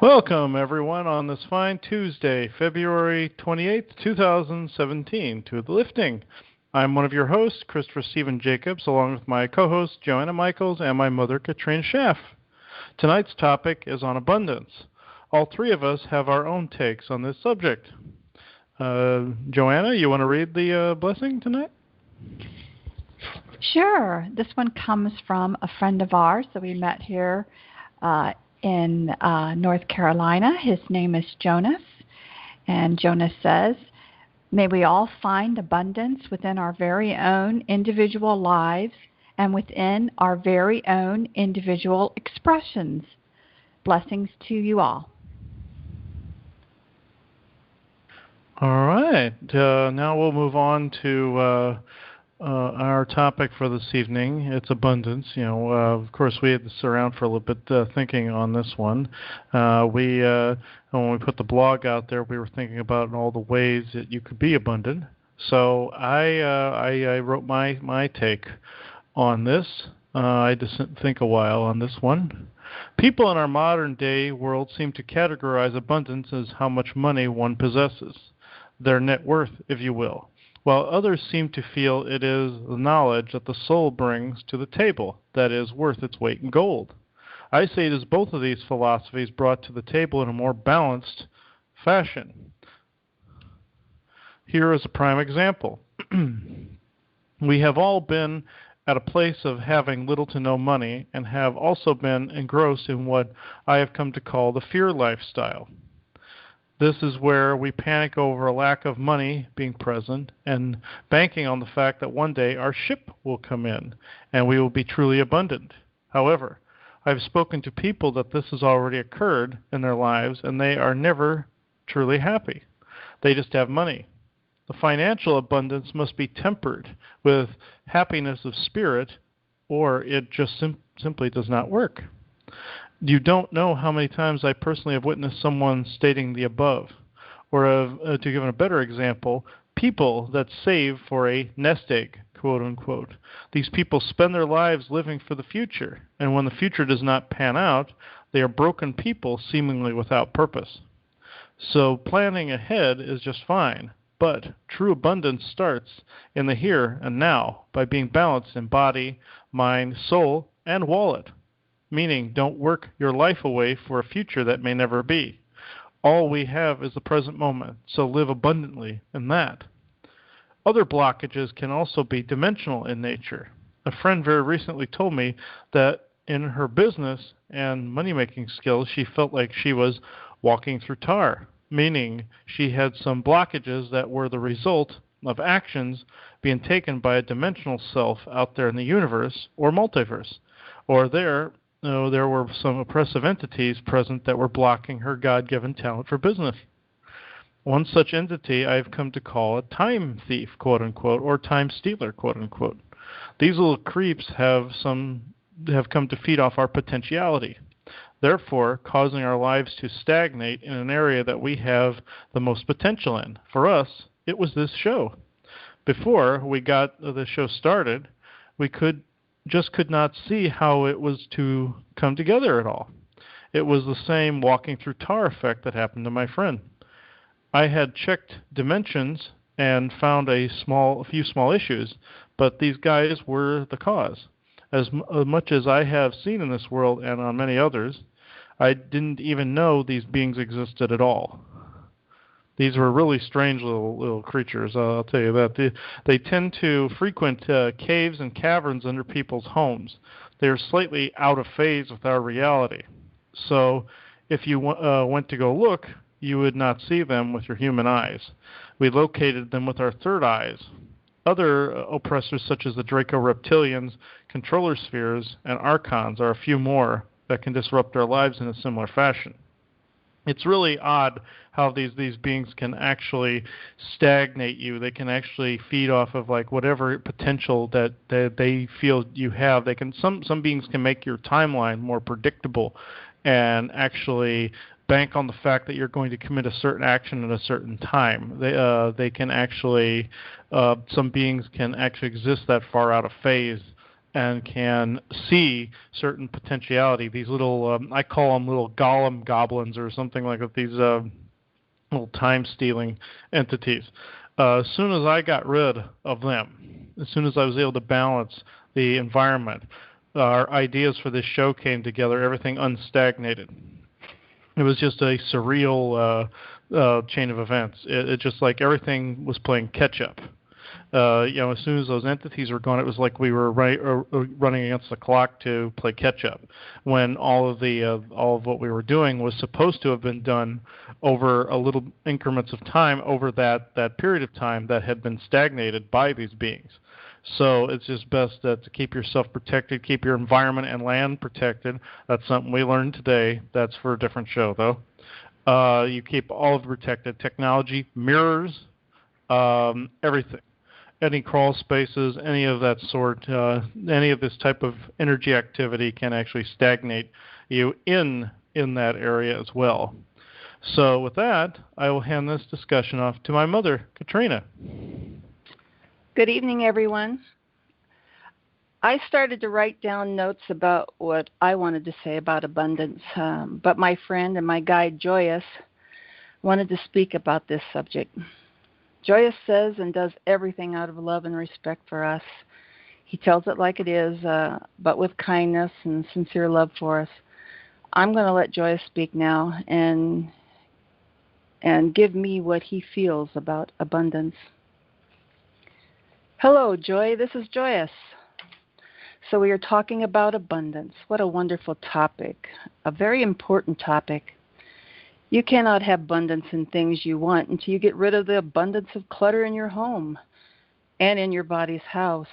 Welcome, everyone, on this fine Tuesday, February 28th, 2017, to The Lifting. I'm one of your hosts, Christopher Stephen Jacobs, along with my co-host, Joanna Michaels, and my mother, Katrina Schaff. Tonight's topic is on abundance. All three of us have our own takes on this subject. Joanna, you want to read the blessing tonight? Sure. This one comes from a friend of ours that we met here in North Carolina. His name is Jonas, and Jonas says, "May we all find abundance within our very own individual lives and within our very own individual expressions. Blessings to you all." All right. Now we'll move on to our topic for this evening. It's abundance. Of course, we had this around for a little bit, thinking on this one. When we put the blog out there, we were thinking about all the ways that you could be abundant. So I wrote my take on this. I just think a while on this one. People in our modern day world seem to categorize abundance as how much money one possesses, their net worth, if you will, while others seem to feel it is the knowledge that the soul brings to the table that is worth its weight in gold. I say it is both of these philosophies brought to the table in a more balanced fashion. Here is a prime example. We have all been at a place of having little to no money and have also been engrossed in what I have come to call the fear lifestyle. This is where we panic over a lack of money being present and banking on the fact that one day our ship will come in and we will be truly abundant. However, I've spoken to people that this has already occurred in their lives and they are never truly happy. They just have money. The financial abundance must be tempered with happiness of spirit or it just simply does not work. You don't know how many times I personally have witnessed someone stating the above. Or to give a better example, people that save for a nest egg, quote unquote. These people spend their lives living for the future, and when the future does not pan out, they are broken people seemingly without purpose. So planning ahead is just fine, but true abundance starts in the here and now by being balanced in body, mind, soul, and wallet. Meaning, don't work your life away for a future that may never be. All we have is the present moment, so live abundantly in that. Other blockages can also be dimensional in nature. A friend very recently told me that in her business and money-making skills, she felt like she was walking through tar, meaning she had some blockages that were the result of actions being taken by a dimensional self out there in the universe or multiverse, or there were some oppressive entities present that were blocking her God-given talent for business. One such entity I've come to call a time thief, quote unquote, or time stealer, quote unquote. These little creeps have come to feed off our potentiality, therefore causing our lives to stagnate in an area that we have the most potential in. For us, it was this show. Before we got the show started, we could not see how it was to come together at all. It was the same walking through tar effect that happened to my friend. I had checked dimensions and found a few small issues, but these guys were the cause. As much as I have seen in this world and on many others, I didn't even know these beings existed at all. These were really strange little creatures, I'll tell you that. They tend to frequent caves and caverns under people's homes. They are slightly out of phase with our reality. So if you went to go look, you would not see them with your human eyes. We located them with our third eyes. Other oppressors such as the Draco Reptilians, Controller Spheres, and Archons are a few more that can disrupt our lives in a similar fashion. It's really odd how these beings can actually stagnate you. They can actually feed off of like whatever potential that they feel you have. They can some beings can make your timeline more predictable and actually bank on the fact that you're going to commit a certain action at a certain time. They can actually some beings can actually exist that far out of phase and can see certain potentiality. These little, I call them little golem goblins or something like that, these little time-stealing entities. As soon as I got rid of them, as soon as I was able to balance the environment, our ideas for this show came together, everything unstagnated. It was just a surreal chain of events. It just like everything was playing catch-up. As soon as those entities were gone, it was like we were running against the clock to play catch-up, when all of what we were doing was supposed to have been done over a little increments of time over that period of time that had been stagnated by these beings. So it's just best to keep yourself protected, keep your environment and land protected. That's something we learned today. That's for a different show, though. You keep all of it protected. Technology, mirrors, everything. Any crawl spaces, any of that sort, any of this type of energy activity can actually stagnate you in that area as well. So with that, I will hand this discussion off to my mother, Katrina. Good evening, everyone. I started to write down notes about what I wanted to say about abundance, but my friend and my guide, Joyous, wanted to speak about this subject. Joyous says and does everything out of love and respect for us. He tells it like it is, but with kindness and sincere love for us. I'm going to let Joyous speak now and give me what he feels about abundance. Hello, Joy. This is Joyous. So we are talking about abundance. What a wonderful topic, a very important topic. You cannot have abundance in things you want until you get rid of the abundance of clutter in your home and in your body's house.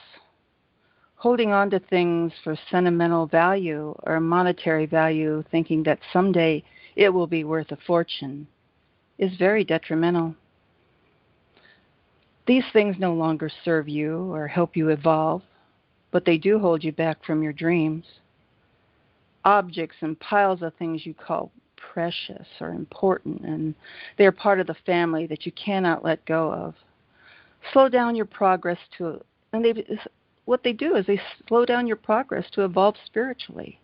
Holding on to things for sentimental value or monetary value, thinking that someday it will be worth a fortune, is very detrimental. These things no longer serve you or help you evolve, but they do hold you back from your dreams. Objects and piles of things you call precious or important, and they're part of the family that you cannot let go of. Slow down your progress what they do is they slow down your progress to evolve spiritually.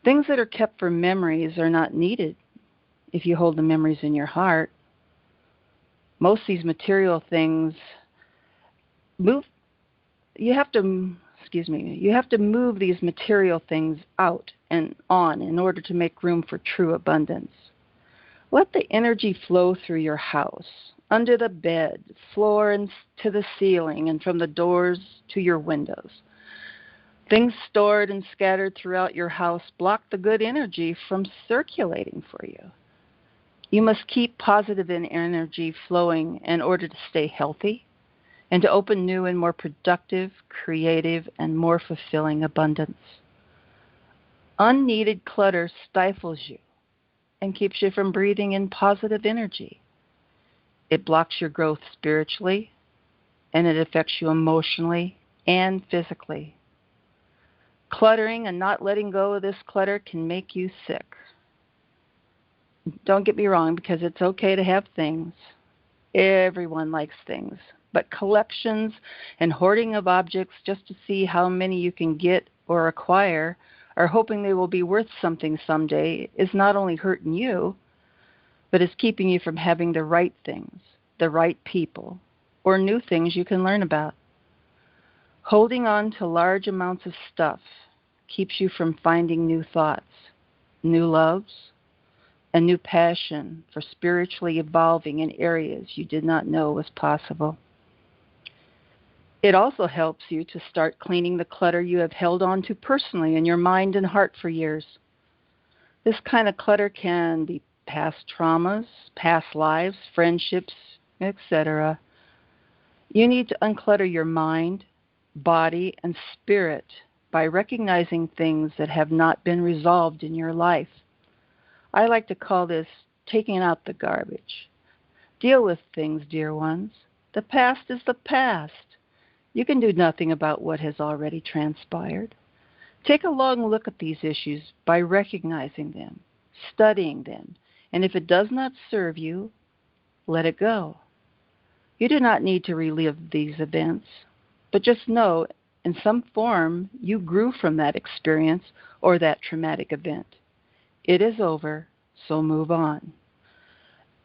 Things that are kept for memories are not needed if you hold the memories in your heart. Most of these material things you have to move these material things out and on in order to make room for true abundance. Let the energy flow through your house, under the bed, floor and to the ceiling, and from the doors to your windows. Things stored and scattered throughout your house block the good energy from circulating for you. You must keep positive energy flowing in order to stay healthy and to open new and more productive, creative, and more fulfilling abundance. Unneeded clutter stifles you and keeps you from breathing in positive energy. It blocks your growth spiritually, and it affects you emotionally and physically. Cluttering and not letting go of this clutter can make you sick. Don't get me wrong, because it's okay to have things. Everyone likes things. But collections and hoarding of objects just to see how many you can get or acquire, or hoping they will be worth something someday, is not only hurting you, but is keeping you from having the right things, the right people, or new things you can learn about. Holding on to large amounts of stuff keeps you from finding new thoughts, new loves, a new passion for spiritually evolving in areas you did not know was possible. It also helps you to start cleaning the clutter you have held on to personally in your mind and heart for years. This kind of clutter can be past traumas, past lives, friendships, etc. You need to unclutter your mind, body, and spirit by recognizing things that have not been resolved in your life. I like to call this taking out the garbage. Deal with things, dear ones. The past is the past. You can do nothing about what has already transpired. Take a long look at these issues by recognizing them, studying them, and if it does not serve you, let it go. You do not need to relive these events, but just know In some form, you grew from that experience or that traumatic event. It is over, so move on.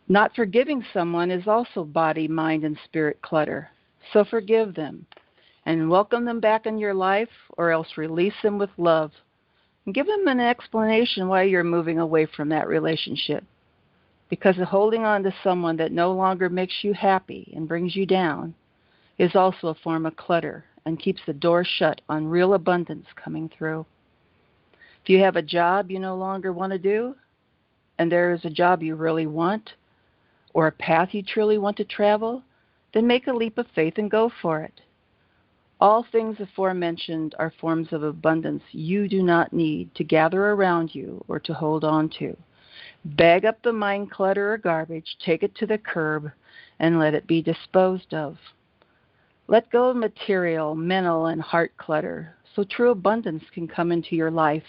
Not forgiving someone is also body, mind, and spirit clutter. So forgive them and welcome them back in your life, or else release them with love. And give them an explanation why you're moving away from that relationship. Because holding on to someone that no longer makes you happy and brings you down is also a form of clutter and keeps the door shut on real abundance coming through. If you have a job you no longer want to do, and there is a job you really want, or a path you truly want to travel, then make a leap of faith and go for it. All things aforementioned are forms of abundance you do not need to gather around you or to hold on to. Bag up the mind clutter or garbage, take it to the curb, and let it be disposed of. Let go of material, mental, and heart clutter so true abundance can come into your life.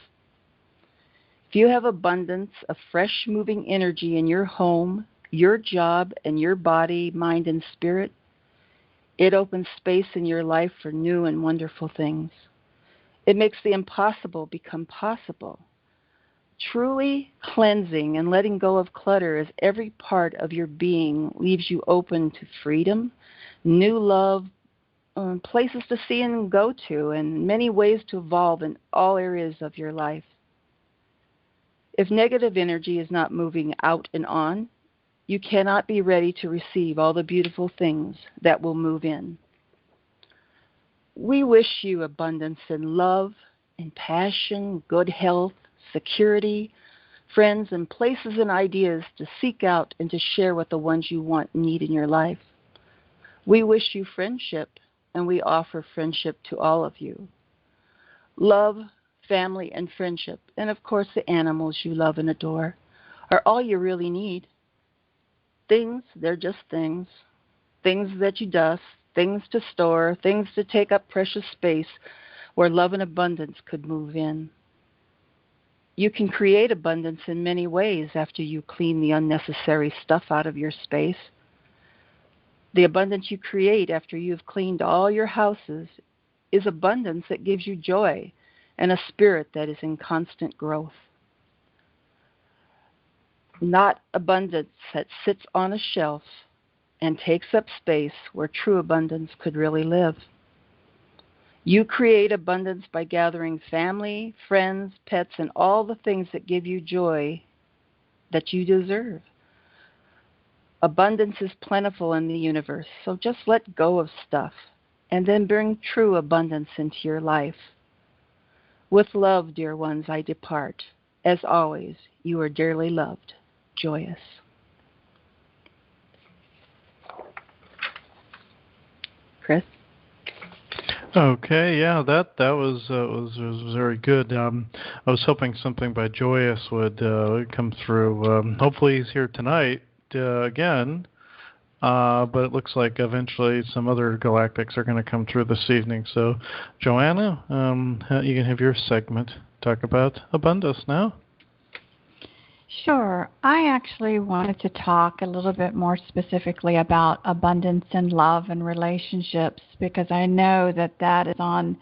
If you have abundance of fresh moving energy in your home, your job, and your body, mind, and spirit, it opens space in your life for new and wonderful things. It makes the impossible become possible. Truly cleansing and letting go of clutter as every part of your being leaves you open to freedom, new love, places to see and go to, and many ways to evolve in all areas of your life. If negative energy is not moving out and on, you cannot be ready to receive all the beautiful things that will move in. We wish you abundance in love, in passion, good health, security, friends, and places and ideas to seek out and to share with the ones you want and need in your life. We wish you friendship, and we offer friendship to all of you. Love, family, and friendship, and of course the animals you love and adore, are all you really need. Things, they're just things. Things that you dust, things to store, things to take up precious space where love and abundance could move in. You can create abundance in many ways after you clean the unnecessary stuff out of your space. The abundance you create after you've cleaned all your houses is abundance that gives you joy and a spirit that is in constant growth. Not abundance that sits on a shelf and takes up space where true abundance could really live. You create abundance by gathering family, friends, pets, and all the things that give you joy that you deserve. Abundance is plentiful in the universe, so just let go of stuff and then bring true abundance into your life. With love, dear ones, I depart. As always, you are dearly loved. Joyous. Chris? Okay, yeah, that was very good. I was hoping something by Joyous would come through. Hopefully he's here tonight again, but it looks like eventually some other galactics are going to come through this evening. So, Joanna, you can have your segment. Talk about abundance now. Sure. I actually wanted to talk a little bit more specifically about abundance and love and relationships, because I know that that is on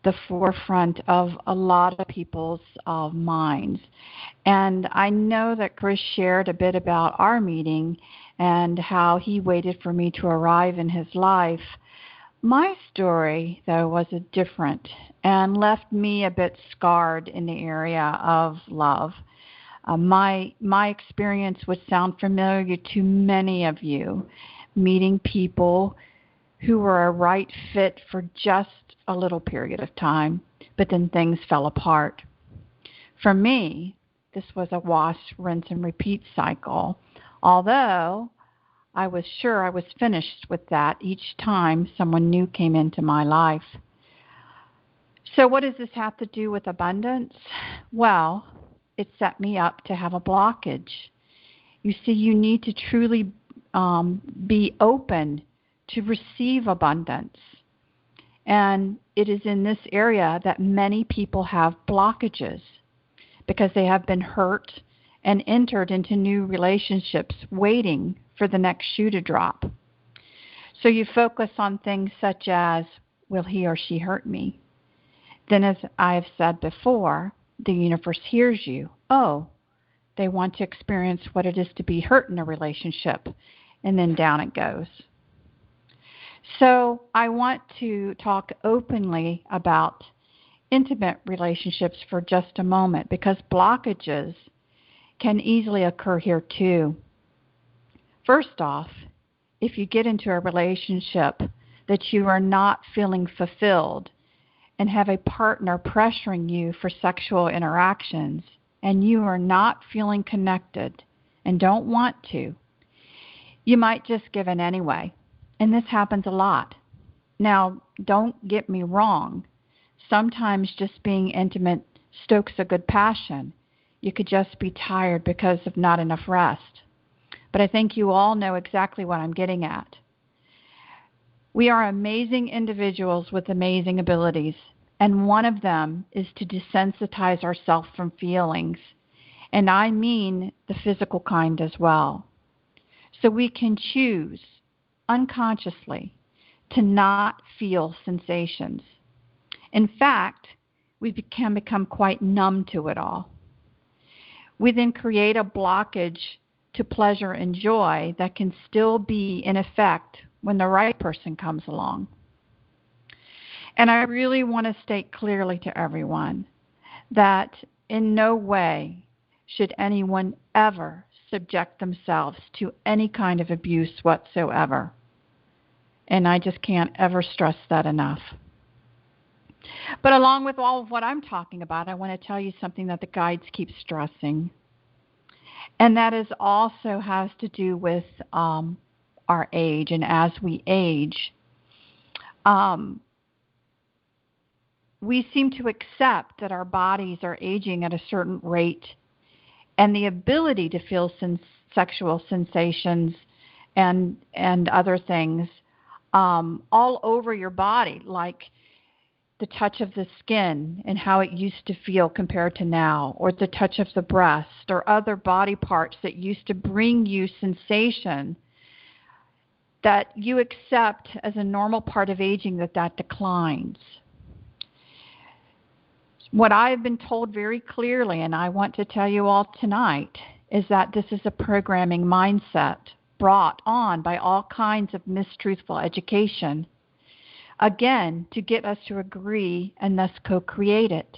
the forefront of a lot of people's minds. And I know that Chris shared a bit about our meeting and how he waited for me to arrive in his life. My story, though, was different and left me a bit scarred in the area of love. My experience would sound familiar to many of you, meeting people who were a right fit for just a little period of time, but then things fell apart. For me, this was a wash, rinse, and repeat cycle, although I was sure I was finished with that each time someone new came into my life. So what does this have to do with abundance? Well, it set me up to have a blockage. You see, you need to truly be open to receive abundance. And it is in this area that many people have blockages because they have been hurt and entered into new relationships waiting for the next shoe to drop. So you focus on things such as, will he or she hurt me? Then, as I have said before, the universe hears you. Oh, they want to experience what it is to be hurt in a relationship. And then down it goes. So I want to talk openly about intimate relationships for just a moment, because blockages can easily occur here too. First off, if you get into a relationship that you are not feeling fulfilled and have a partner pressuring you for sexual interactions and you are not feeling connected and don't want to, you might just give in anyway. And this happens a lot. Now, don't get me wrong. Sometimes just being intimate stokes a good passion. You could just be tired because of not enough rest. But I think you all know exactly what I'm getting at. We are amazing individuals with amazing abilities, and one of them is to desensitize ourselves from feelings, and I mean the physical kind as well. So we can choose unconsciously to not feel sensations. In fact, we can become quite numb to it all. We then create a blockage to pleasure and joy that can still be in effect when the right person comes along. And I really want to state clearly to everyone that in no way should anyone ever subject themselves to any kind of abuse whatsoever. And I just can't ever stress that enough. But along with all of what I'm talking about, I want to tell you something that the guides keep stressing. And that is also has to do with our age. And as we age, we seem to accept that our bodies are aging at a certain rate, and the ability to feel sexual sensations and other things all over your body, like the touch of the skin and how it used to feel compared to now, or the touch of the breast or other body parts that used to bring you sensation, that you accept as a normal part of aging, that declines. What I've been told very clearly, and I want to tell you all tonight, is that this is a programming mindset brought on by all kinds of mistruthful education, again, to get us to agree and thus co-create it.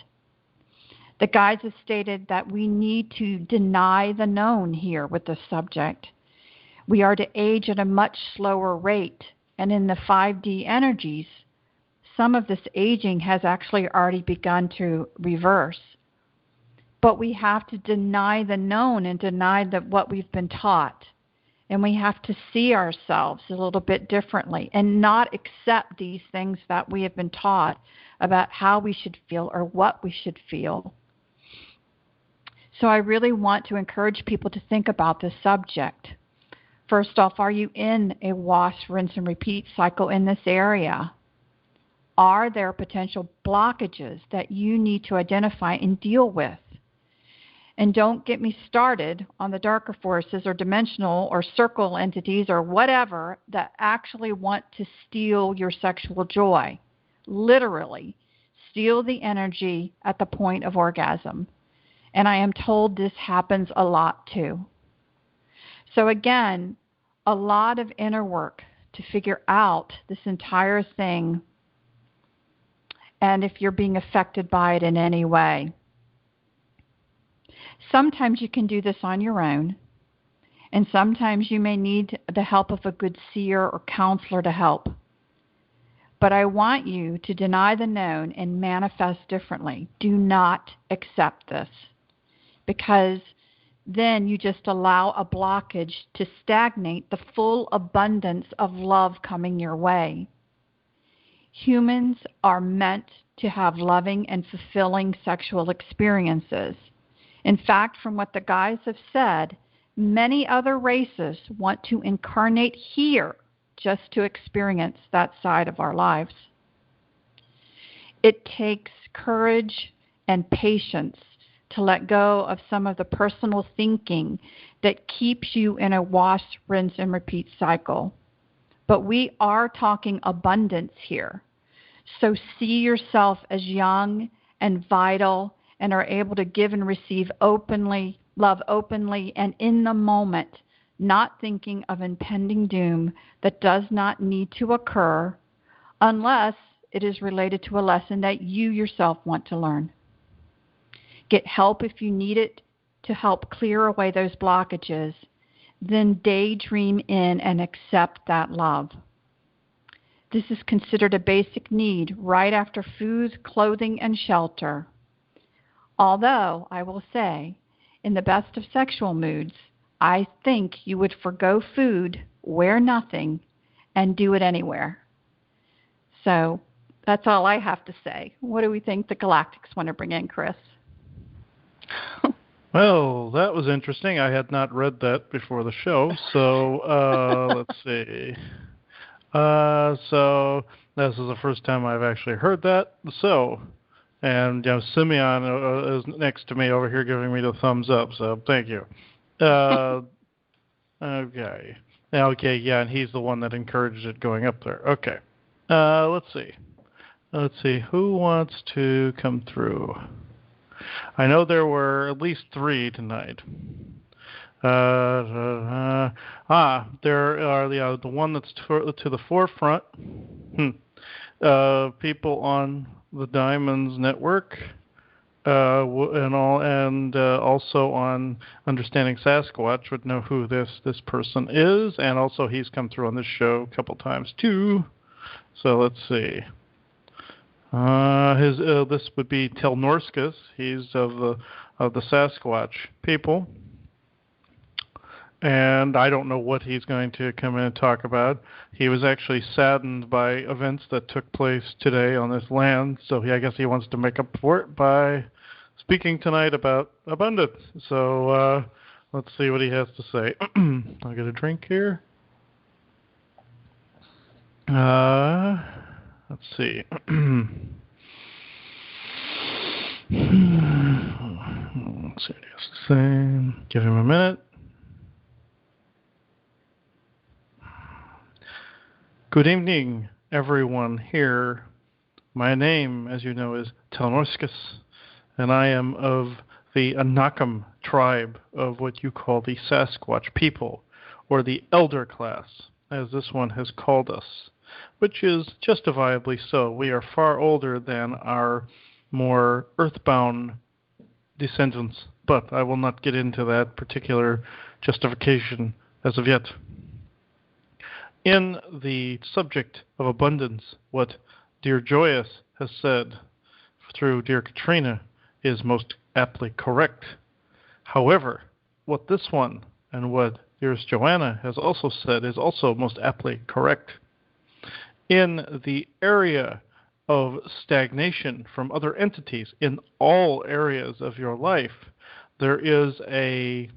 The guides have stated that we need to deny the known here with this subject. We are to age at a much slower rate, and in the 5D energies, some of this aging has actually already begun to reverse. But we have to deny the known and deny what we've been taught. And we have to see ourselves a little bit differently and not accept these things that we have been taught about how we should feel or what we should feel. So I really want to encourage people to think about this subject. First off, are you in a wash, rinse, and repeat cycle in this area? Are there potential blockages that you need to identify and deal with? And don't get me started on the darker forces or dimensional or circle entities or whatever that actually want to steal your sexual joy. Literally, steal the energy at the point of orgasm. And I am told this happens a lot too. So again, a lot of inner work to figure out this entire thing, and if you're being affected by it in any way. Sometimes you can do this on your own, and sometimes you may need the help of a good seer or counselor to help. But I want you to deny the known and manifest differently. Do not accept this, because then you just allow a blockage to stagnate the full abundance of love coming your way. Humans are meant to have loving and fulfilling sexual experiences. In fact, from what the guides have said, many other races want to incarnate here just to experience that side of our lives. It takes courage and patience to let go of some of the personal thinking that keeps you in a wash, rinse, and repeat cycle. But we are talking abundance here. So see yourself as young and vital and are able to give and receive openly, love openly and in the moment, not thinking of impending doom that does not need to occur unless it is related to a lesson that you yourself want to learn. Get help if you need it to help clear away those blockages. Then daydream in and accept that love. This is considered a basic need right after food, clothing, and shelter. Although, I will say, in the best of sexual moods, I think you would forgo food, wear nothing, and do it anywhere. So that's all I have to say. What do we think the Galactics want to bring in, Chris? Well, that was interesting. I had not read that before the show, so let's see. So this is the first time I've actually heard that. So, and Simeon is next to me over here giving me the thumbs up, so thank you. Okay. Okay, yeah, and he's the one that encouraged it going up there. Okay. Let's see. Who wants to come through? I know there were at least 3 tonight. There are the one that's to the forefront. People on the Diamonds Network, and also on Understanding Sasquatch would know who this person is, and also he's come through on this show a couple times too. So let's see. This would be Telnorskus. He's of the Sasquatch people, and I don't know what he's going to come in and talk about. He was actually saddened by events that took place today on this land, so I guess he wants to make up for it by speaking tonight about abundance. So let's see what he has to say. I'll get a drink here. Let's see. Let's see what he has to say. Give him a minute. Good evening, everyone here. My name, as you know, is Telnorskus, and I am of the Anakam tribe of what you call the Sasquatch people, or the elder class, as this one has called us, which is justifiably so. We are far older than our more earthbound descendants, but I will not get into that particular justification as of yet. In the subject of abundance, what Dear Joyous has said through Dear Katrina is most aptly correct. However, what this one and what Dearest Joanna has also said is also most aptly correct. In the area of stagnation from other entities in all areas of your life, there is a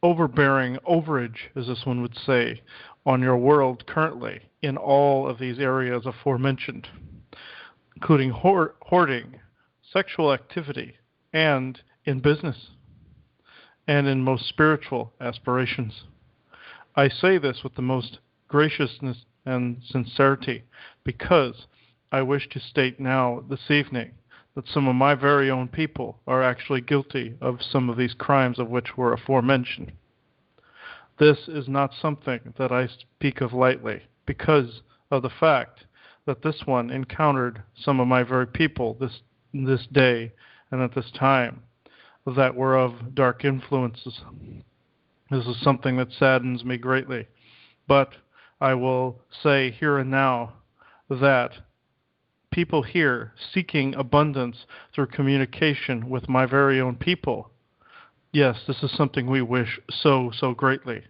overbearing overage, as this one would say, on your world currently in all of these areas aforementioned, including hoarding, sexual activity, and in business, and in most spiritual aspirations. I say this with the most graciousness and sincerity because I wish to state now this evening that some of my very own people are actually guilty of some of these crimes of which were aforementioned. This is not something that I speak of lightly because of the fact that this one encountered some of my very people this day and at this time that were of dark influences. This is something that saddens me greatly, but I will say here and now that people here seeking abundance through communication with my very own people, yes, this is something we wish so greatly,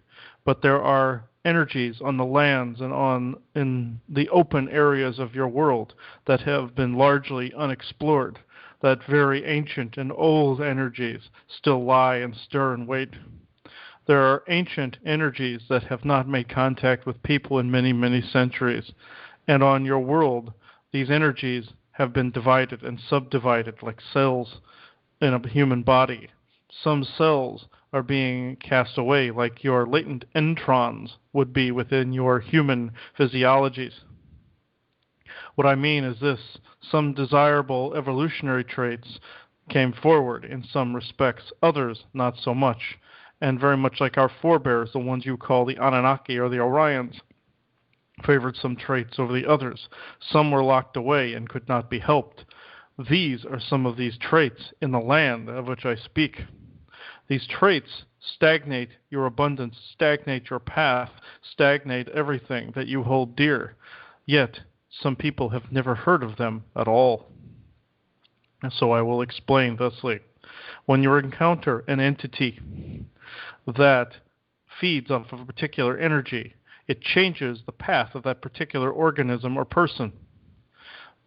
but there are energies on the lands and in the open areas of your world that have been largely unexplored, that very ancient and old energies still lie and stir and wait. There are ancient energies that have not made contact with people in many centuries, and on your world, these energies have been divided and subdivided like cells in a human body. Some cells are being cast away like your latent introns would be within your human physiologies. What I mean is this: some desirable evolutionary traits came forward in some respects, others not so much, and very much like our forebears, the ones you call the Anunnaki or the Orions, favored some traits over the others. Some were locked away and could not be helped. These are some of these traits in the land of which I speak. These traits stagnate your abundance, stagnate your path, stagnate everything that you hold dear. Yet, some people have never heard of them at all. And so I will explain thusly. When you encounter an entity that feeds off of a particular energy, it changes the path of that particular organism or person.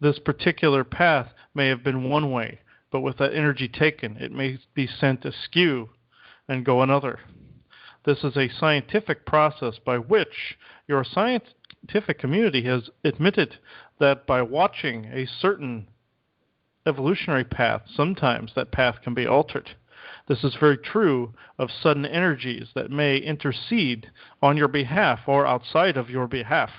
This particular path may have been one way, but with that energy taken, it may be sent askew and go another. This is a scientific process by which your scientific community has admitted that by watching a certain evolutionary path, sometimes that path can be altered. This is very true of sudden energies that may intercede on your behalf or outside of your behalf.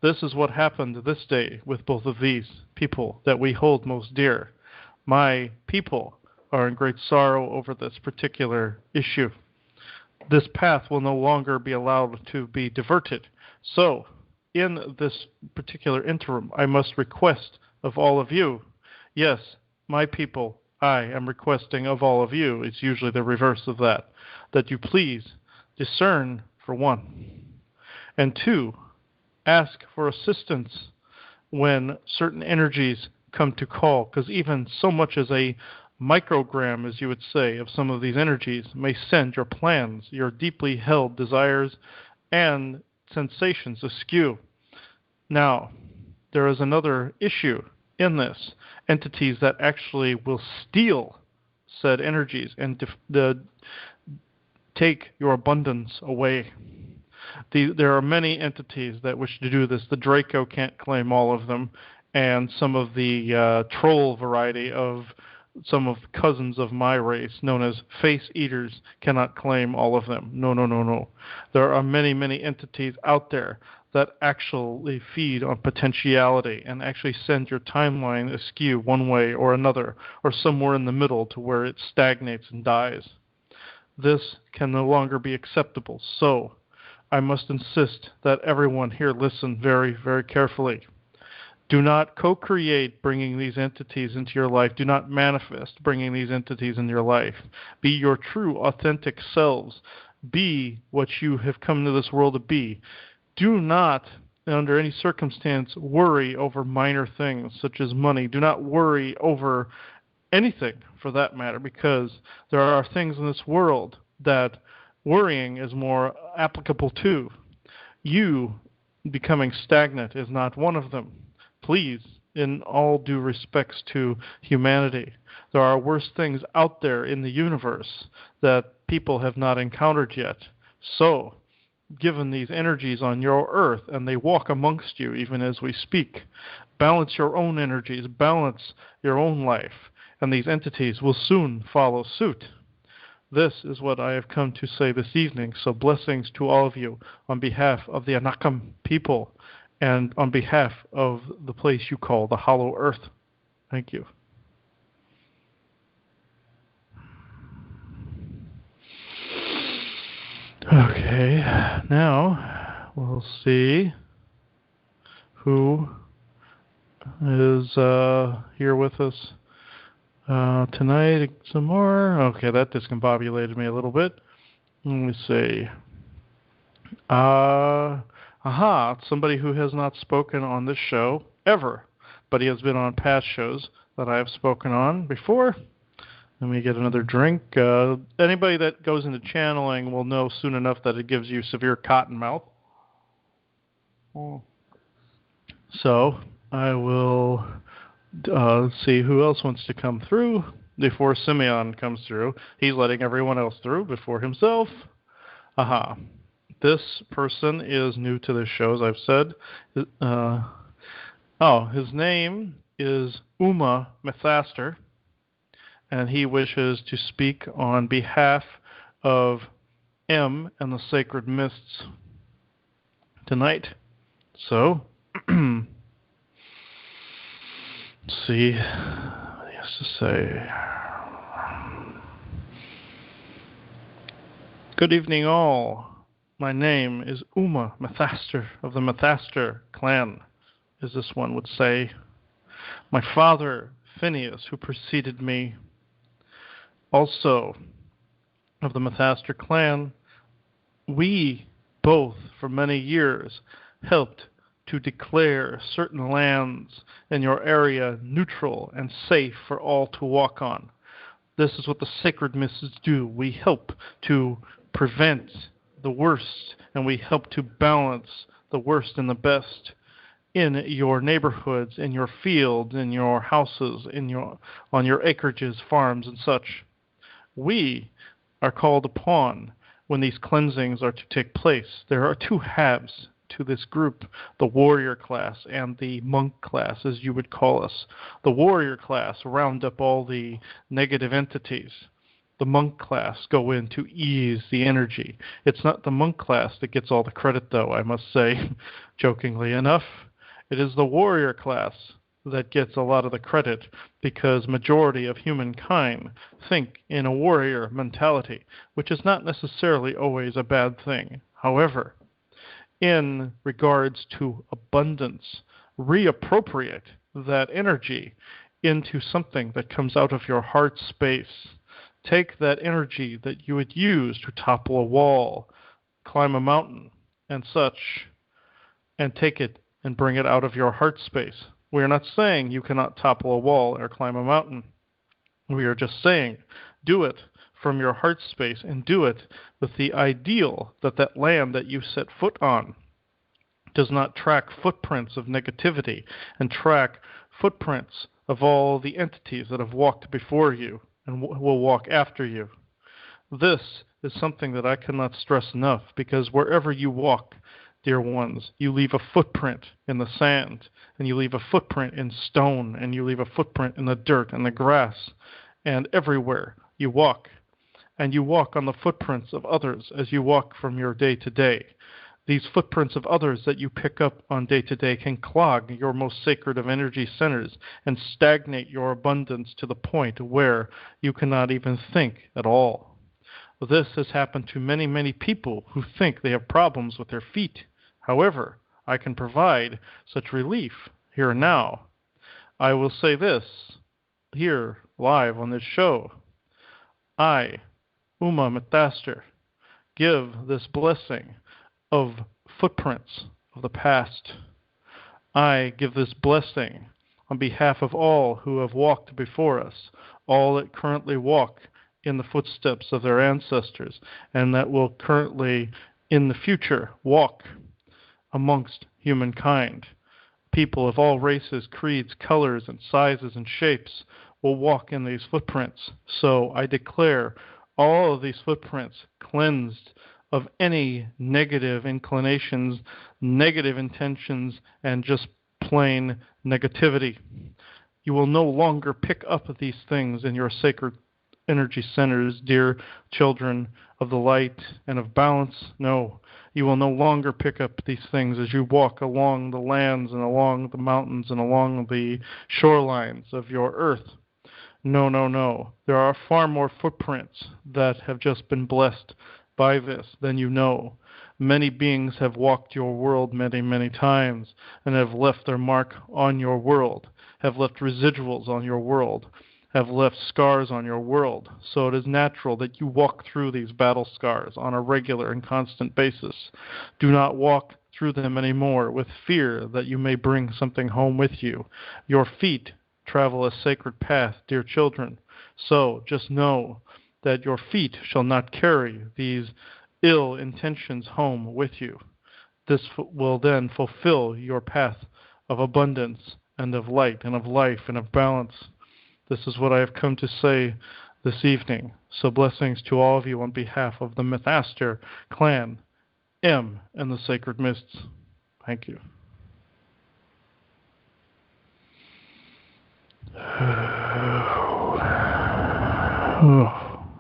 This is what happened this day with both of these people that we hold most dear. My people are in great sorrow over this particular issue. This path will no longer be allowed to be diverted. So, in this particular interim, I must request of all of you, yes, my people, I am requesting of all of you, it's usually the reverse of that you please discern, for one, and two, ask for assistance when certain energies come to call, because even so much as a microgram, as you would say, of some of these energies may send your plans, your deeply held desires, and sensations askew. Now, there is another issue in this. Entities that actually will steal said energies and take your abundance away. There are many entities that wish to do this. The Draco can't claim all of them, and some of the troll variety of some of the cousins of my race, known as face eaters, cannot claim all of them. No. There are many, many entities out there that actually feed on potentiality and actually send your timeline askew one way or another, or somewhere in the middle to where it stagnates and dies. This can no longer be acceptable. So I must insist that everyone here listen very, very carefully. Do not co-create bringing these entities into your life. Do not manifest bringing these entities in your life. Be your true, authentic selves. Be what you have come to this world to be. Do not, under any circumstance, worry over minor things such as money. Do not worry over anything, for that matter, because there are things in this world that worrying is more applicable to. You becoming stagnant is not one of them. Please, in all due respects to humanity, there are worse things out there in the universe that people have not encountered yet. So, given these energies on your earth, and they walk amongst you even as we speak, balance your own energies, balance your own life, and these entities will soon follow suit. This is what I have come to say this evening, so blessings to all of you on behalf of the Anakam people and on behalf of the place you call the Hollow Earth. Thank you. Okay, now we'll see who is here with us tonight. Some more. Okay, that discombobulated me a little bit. Let me see. Somebody who has not spoken on this show ever, but he has been on past shows that I have spoken on before. Let me get another drink. Anybody that goes into channeling will know soon enough that it gives you severe cotton mouth. So I will see who else wants to come through before Simeon comes through. He's letting everyone else through before himself. This person is new to the show, as I've said. His name is Uma Methaster, and he wishes to speak on behalf of M and the Sacred Mists tonight. So, see what he has to say. Good evening, all. My name is Uma Mathaster of the Mathaster clan, as this one would say. My father, Phineas, who preceded me, also of the Mathaster clan, we both, for many years, helped to declare certain lands in your area neutral and safe for all to walk on. This is what the sacred mists do. We help to prevent the worst, and we help to balance the worst and the best in your neighborhoods, in your fields, in your houses, on your acreages, farms, and such. We are called upon when these cleansings are to take place. There are two halves to this group, the warrior class and the monk class, as you would call us. The warrior class round up all the negative entities. The monk class go in to ease the energy. It's not the monk class that gets all the credit, though, I must say, jokingly enough. It is the warrior class that gets a lot of the credit, because majority of humankind think in a warrior mentality, which is not necessarily always a bad thing. However, in regards to abundance, reappropriate that energy into something that comes out of your heart space. Take that energy that you would use to topple a wall, climb a mountain, and such, and take it and bring it out of your heart space. We are not saying you cannot topple a wall or climb a mountain. We are just saying do it from your heart space, and do it with the ideal that that land that you set foot on does not track footprints of negativity and track footprints of all the entities that have walked before you and will walk after you. This is something that I cannot stress enough, because wherever you walk, dear ones, you leave a footprint in the sand, and you leave a footprint in stone, and you leave a footprint in the dirt and the grass, and everywhere you walk. And you walk on the footprints of others as you walk from your day to day. These footprints of others that you pick up on day to day can clog your most sacred of energy centers and stagnate your abundance to the point where you cannot even think at all. This has happened to many, many people who think they have problems with their feet. However, I can provide such relief here and now. I will say this here live on this show. I, Uma Mathaster, give this blessing of footprints of the past. I give this blessing on behalf of all who have walked before us, all that currently walk in the footsteps of their ancestors, and that will currently in the future walk amongst humankind. People of all races, creeds, colors, and sizes and shapes will walk in these footprints. So I declare all of these footprints cleansed of any negative inclinations, negative intentions, and just plain negativity. You will no longer pick up these things in your sacred energy centers, dear children of the light and of balance. No, you will no longer pick up these things as you walk along the lands and along the mountains and along the shorelines of your earth. No, no, no. There are far more footprints that have just been blessed by this than you know. Many beings have walked your world many, many times and have left their mark on your world, have left residuals on your world, have left scars on your world. So it is natural that you walk through these battle scars on a regular and constant basis. Do not walk through them anymore with fear that you may bring something home with you. Your feet travel a sacred path, dear children. So just know that your feet shall not carry these ill intentions home with you. This will then fulfill your path of abundance and of light and of life and of balance. This is what I have come to say this evening. So blessings to all of you on behalf of the Mathaster clan, M and the Sacred Mists. Thank you.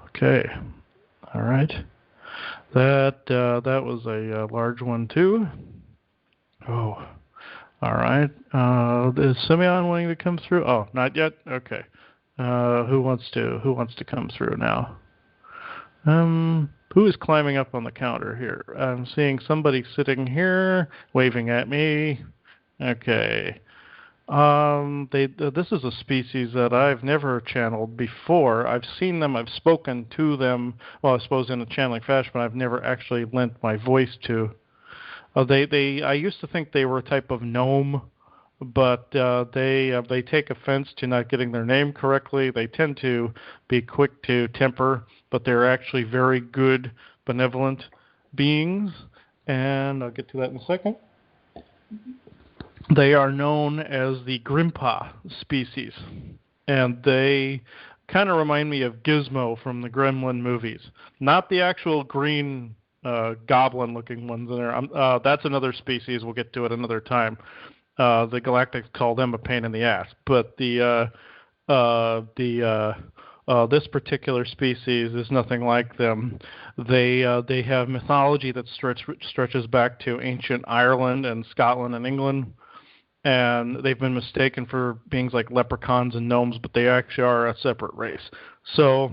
Okay. All right. That was a large one too. Oh, All right. Is Simeon wanting to come through? Oh, not yet. Okay. Who wants to come through now? Who is climbing up on the counter here? I'm seeing somebody sitting here waving at me. Okay. This is a species that I've never channeled before. I've seen them, I've spoken to them, well, I suppose in a channeling fashion, but I've never actually lent my voice to. I used to think they were a type of gnome, but they take offense to not getting their name correctly. They tend to be quick to temper, but they're actually very good, benevolent beings, and I'll get to that in a second. They are known as the Grimpa species, and they kind of remind me of Gizmo from the Gremlin movies. Not the actual green goblin-looking ones in there. That's another species. We'll get to it another time. The Galactics call them a pain in the ass, but this particular species is nothing like them. They have mythology that stretches back to ancient Ireland and Scotland and England. And they've been mistaken for beings like leprechauns and gnomes, but they actually are a separate race. So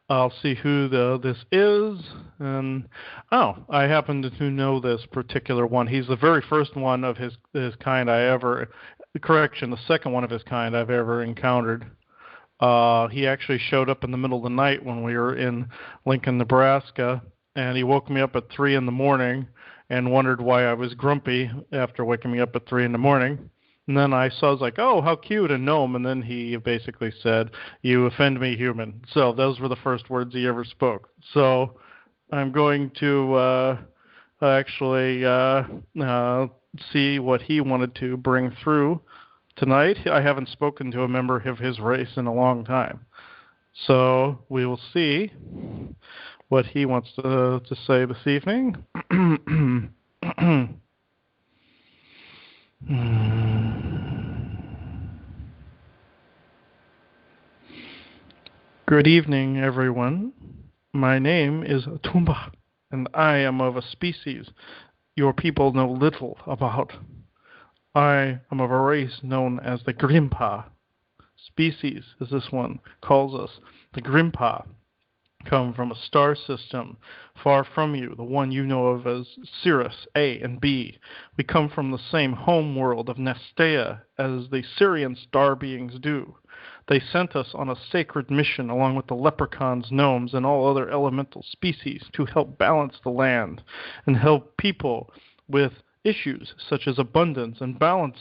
I'll see who this is. And I happen to know this particular one. He's the very first one of his kind the second one of his kind I've ever encountered. He actually showed up in the middle of the night when we were in Lincoln, Nebraska, and he woke me up at 3 a.m. and wondered why I was grumpy after waking me up at 3 a.m. And then I was like, oh, how cute, a gnome. And then he basically said, you offend me, human. So those were the first words he ever spoke. So I'm going to actually see what he wanted to bring through tonight. I haven't spoken to a member of his race in a long time. So we will see what he wants to say this evening. Good evening, everyone. My name is Tumba, and I am of a species your people know little about. I am of a race known as the Grimpa. Species, as this one calls us, the Grimpa, come from a star system far from you, the one you know of as Sirius A and B. We come from the same home world of Nestea as the Sirian star beings do. They sent us on a sacred mission along with the leprechauns, gnomes, and all other elemental species to help balance the land and help people with issues such as abundance and balance.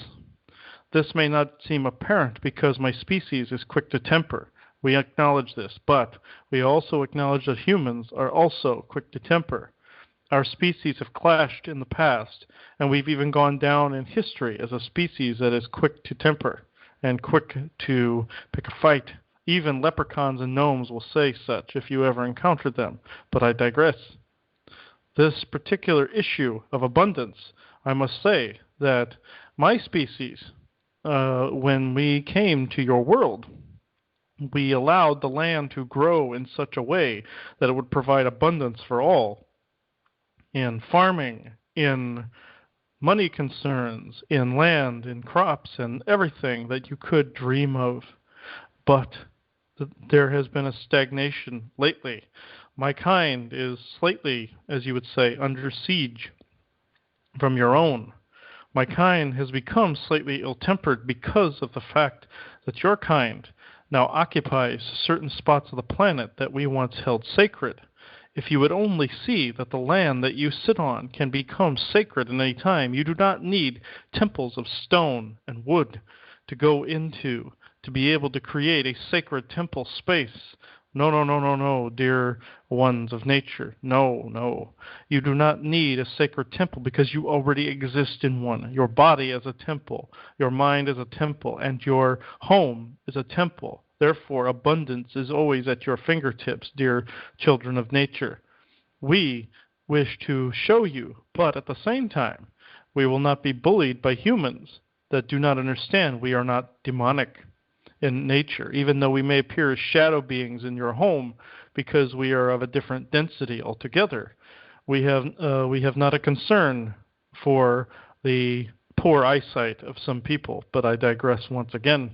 This may not seem apparent because my species is quick to temper. We acknowledge this, but we also acknowledge that humans are also quick to temper. Our species have clashed in the past, and we've even gone down in history as a species that is quick to temper and quick to pick a fight. Even leprechauns and gnomes will say such if you ever encountered them, but I digress. This particular issue of abundance, I must say that my species, when we came to your world, we allowed the land to grow in such a way that it would provide abundance for all. In farming, in money concerns, in land, in crops, and everything that you could dream of. But there has been a stagnation lately. My kind is slightly, as you would say, under siege from your own. My kind has become slightly ill-tempered because of the fact that your kind now occupies certain spots of the planet that we once held sacred. If you would only see that the land that you sit on can become sacred at any time, you do not need temples of stone and wood to go into to be able to create a sacred temple space. No, dear ones of nature. No. You do not need a sacred temple because you already exist in one. Your body is a temple, your mind is a temple, and your home is a temple. Therefore, abundance is always at your fingertips, dear children of nature. We wish to show you, but at the same time, we will not be bullied by humans that do not understand we are not demonic in nature, even though we may appear as shadow beings in your home because we are of a different density altogether. We have not a concern for the poor eyesight of some people, but I digress once again.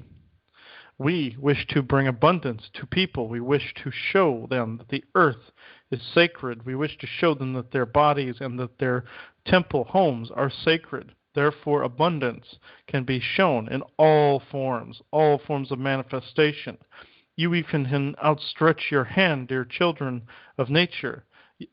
We wish to bring abundance to people. We wish to show them that the earth is sacred. We wish to show them that their bodies and that their temple homes are sacred. Therefore, abundance can be shown in all forms of manifestation. You even can outstretch your hand, dear children of nature,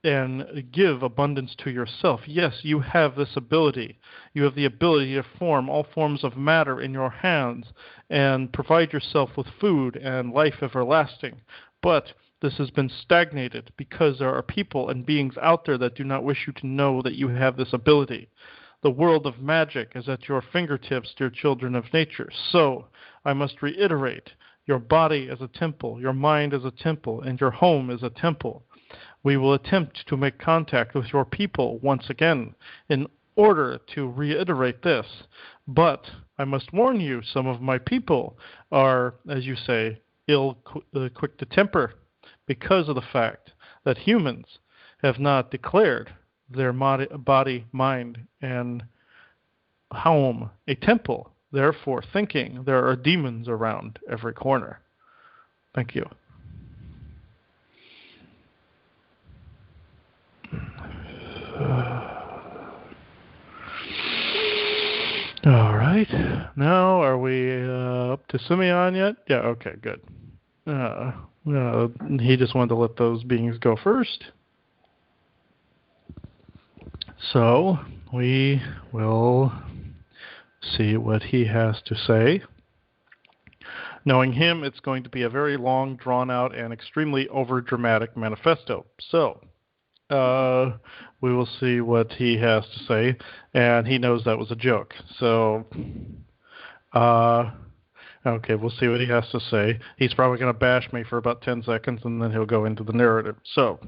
and give abundance to yourself. Yes, you have this ability. You have the ability to form all forms of matter in your hands and provide yourself with food and life everlasting. But this has been stagnated because there are people and beings out there that do not wish you to know that you have this ability. The world of magic is at your fingertips, dear children of nature. So, I must reiterate, your body is a temple, your mind is a temple, and your home is a temple. We will attempt to make contact with your people once again in order to reiterate this. But I must warn you, some of my people are, as you say, quick to temper because of the fact that humans have not declared their body, mind, and home a temple, therefore thinking there are demons around every corner. Thank you. All right. Now, are we up to Simeon yet? Yeah, okay, good. He just wanted to let those beings go first. So, we will see what he has to say. Knowing him, it's going to be a very long, drawn-out, and extremely overdramatic manifesto. So, we will see what he has to say, and he knows that was a joke. So, okay, we'll see what he has to say. He's probably going to bash me for about 10 seconds, and then he'll go into the narrative. So,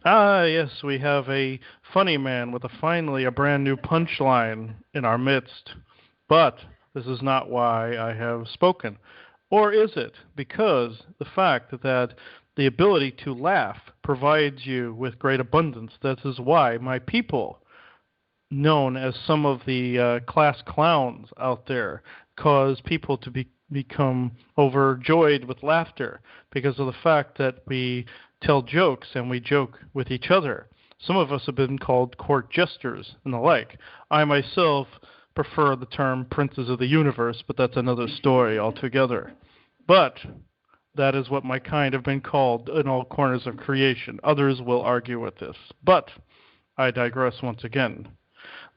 yes, we have a funny man with finally a brand new punchline in our midst. But this is not why I have spoken. Or is it? Because the fact that the ability to laugh provides you with great abundance. That is why my people, known as some of the class clowns out there, cause people to become overjoyed with laughter because of the fact that we tell jokes and we joke with each other. Some of us have been called court jesters and the like. I myself prefer the term princes of the universe, but that's another story altogether. But that is what my kind have been called in all corners of creation. Others will argue with this. But I digress once again.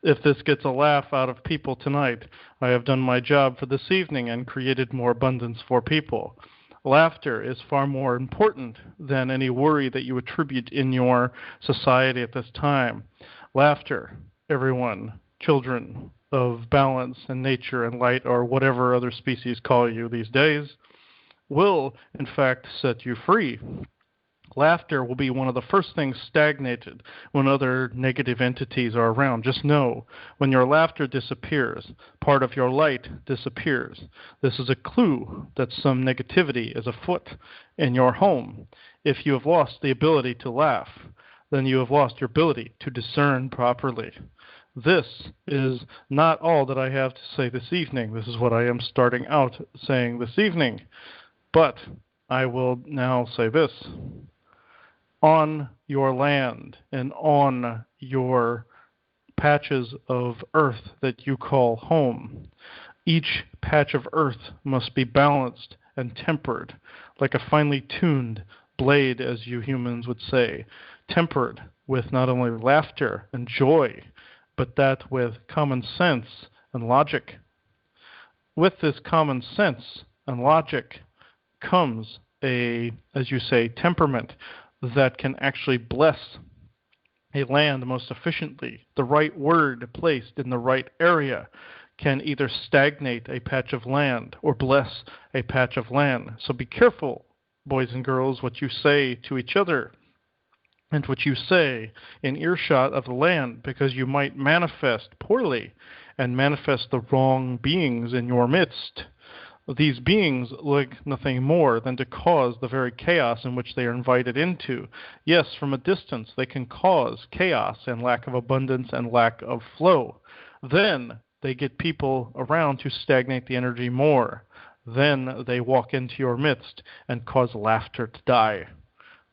If this gets a laugh out of people tonight, I have done my job for this evening and created more abundance for people. Laughter is far more important than any worry that you attribute in your society at this time. Laughter, everyone, children of balance and nature and light, or whatever other species call you these days, will, in fact, set you free. Laughter will be one of the first things stagnated when other negative entities are around. Just know, when your laughter disappears, part of your light disappears. This is a clue that some negativity is afoot in your home. If you have lost the ability to laugh, then you have lost your ability to discern properly. This is not all that I have to say this evening. This is what I am starting out saying this evening. But I will now say this. On your land and on your patches of earth that you call home, each patch of earth must be balanced and tempered, like a finely tuned blade, as you humans would say, tempered with not only laughter and joy, but that with common sense and logic. With this common sense and logic comes a, as you say, temperament that can actually bless a land most efficiently. The right word placed in the right area can either stagnate a patch of land or bless a patch of land. So be careful, boys and girls, what you say to each other and what you say in earshot of the land, because you might manifest poorly and manifest the wrong beings in your midst. These beings like nothing more than to cause the very chaos in which they are invited into. Yes, from a distance they can cause chaos and lack of abundance and lack of flow. Then they get people around to stagnate the energy more. Then they walk into your midst and cause laughter to die.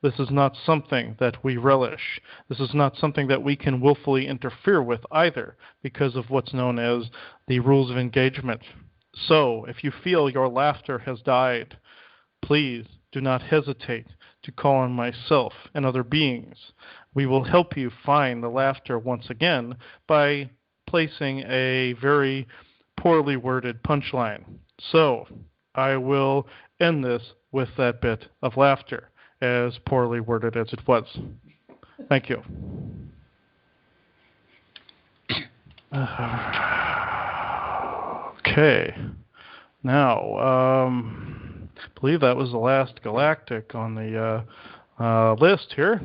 This is not something that we relish. This is not something that we can willfully interfere with either, because of what's known as the rules of engagement. So, if you feel your laughter has died, please do not hesitate to call on myself and other beings. We will help you find the laughter once again by placing a very poorly worded punchline. So, I will end this with that bit of laughter, as poorly worded as it was. Thank you. Okay. Now, I believe that was the last galactic on the list here.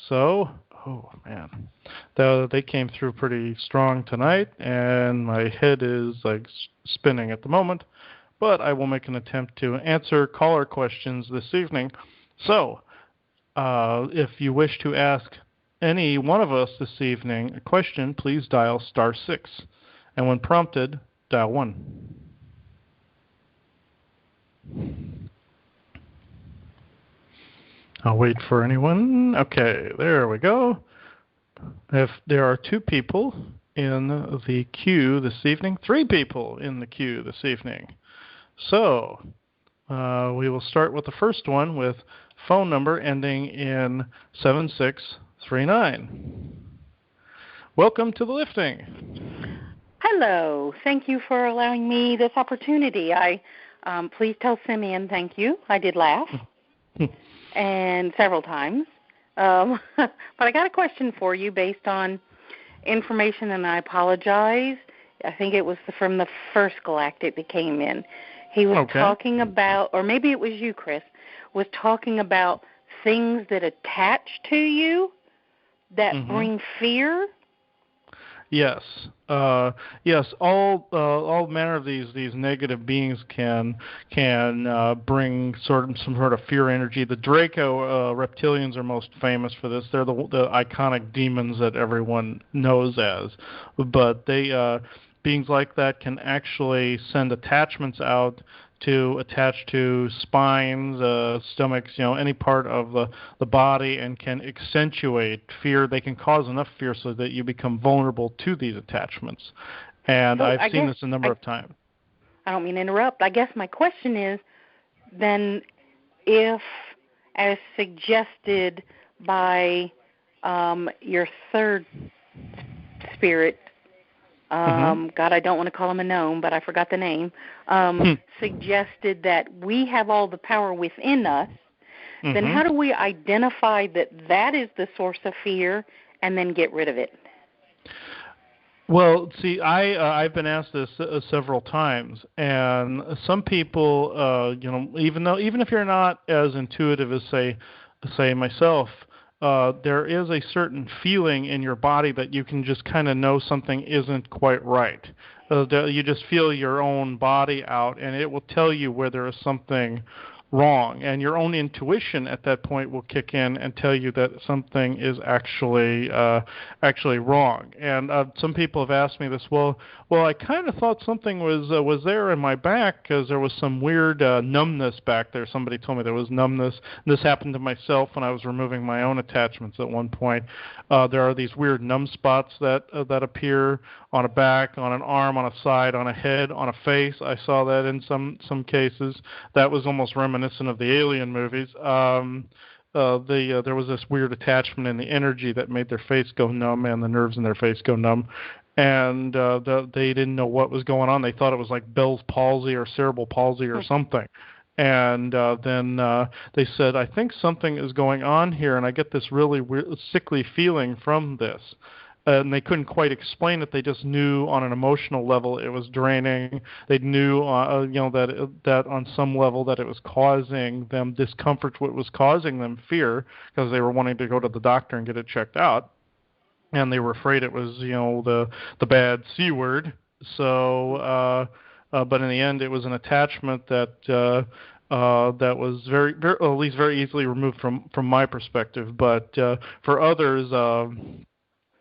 So, oh man, they came through pretty strong tonight, and my head is like spinning at the moment. But I will make an attempt to answer caller questions this evening. So, if you wish to ask any one of us this evening a question, please dial *6, and when prompted, dial 1. I'll wait for anyone. Okay, there we go. If there are 2 people in the queue this evening, 3 people in the queue this evening. So, we will start with the first one with phone number ending in 7639. Welcome to the lifting. Hello. Thank you for allowing me this opportunity. Please tell Simeon thank you. I did laugh, and several times. But I got a question for you based on information, and I apologize. I think it was from the first galactic that came in. He was talking about, or maybe it was you, Chris, was talking about things that attach to you that bring fear. Yes, yes. All manner of these negative beings can bring some sort of fear energy. The Draco reptilians are most famous for this. They're the iconic demons that everyone knows as, but they beings like that can actually send attachments out to attach to spines, stomachs, any part of the body, and can accentuate fear. They can cause enough fear so that you become vulnerable to these attachments. And So I've seen this a number of times. I don't mean to interrupt. I guess my question is, then, if, as suggested by your third spirit, God, I don't want to call him a gnome, but I forgot the name, suggested that we have all the power within us, then how do we identify that is the source of fear and then get rid of it? Well, see, I've been asked this several times, and some people, even if you're not as intuitive as say myself, there is a certain feeling in your body that you can just kind of know something isn't quite right. You just feel your own body out, and it will tell you where there is something wrong. And your own intuition at that point will kick in and tell you that something is actually wrong. And some people have asked me this. Well, I kind of thought something was there in my back because there was some weird numbness back there. Somebody told me there was numbness. This happened to myself when I was removing my own attachments at one point. There are these weird numb spots that appear on a back, on an arm, on a side, on a head, on a face. I saw that in some cases. That was almost reminiscent of the Alien movies. There was this weird attachment in the energy that made their face go numb and the nerves in their face go numb. And they didn't know what was going on. They thought it was like Bell's palsy or cerebral palsy or something. And then they said, I think something is going on here, and I get this really weird, sickly feeling from this. And they couldn't quite explain it. They just knew on an emotional level it was draining. They knew, that on some level that it was causing them discomfort, what was causing them fear, because they were wanting to go to the doctor and get it checked out, and they were afraid it was, the bad C word. So but in the end, it was an attachment that that was very, very, at least very easily removed from my perspective. But for others,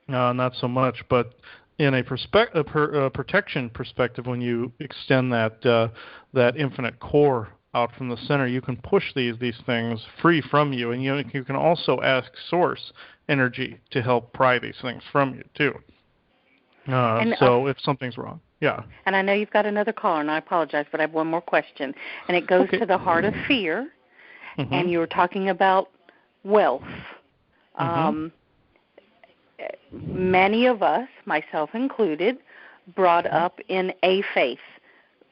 not so much. But in a protection perspective, when you extend that infinite core out from the center, you can push these things free from you, and you can also ask Source energy to help pry these things from you too. So if something's wrong. Yeah. And I know you've got another caller, and I apologize, but I have one more question. And it goes to the heart of fear, and you were talking about wealth. Many of us, myself included, brought up in a faith.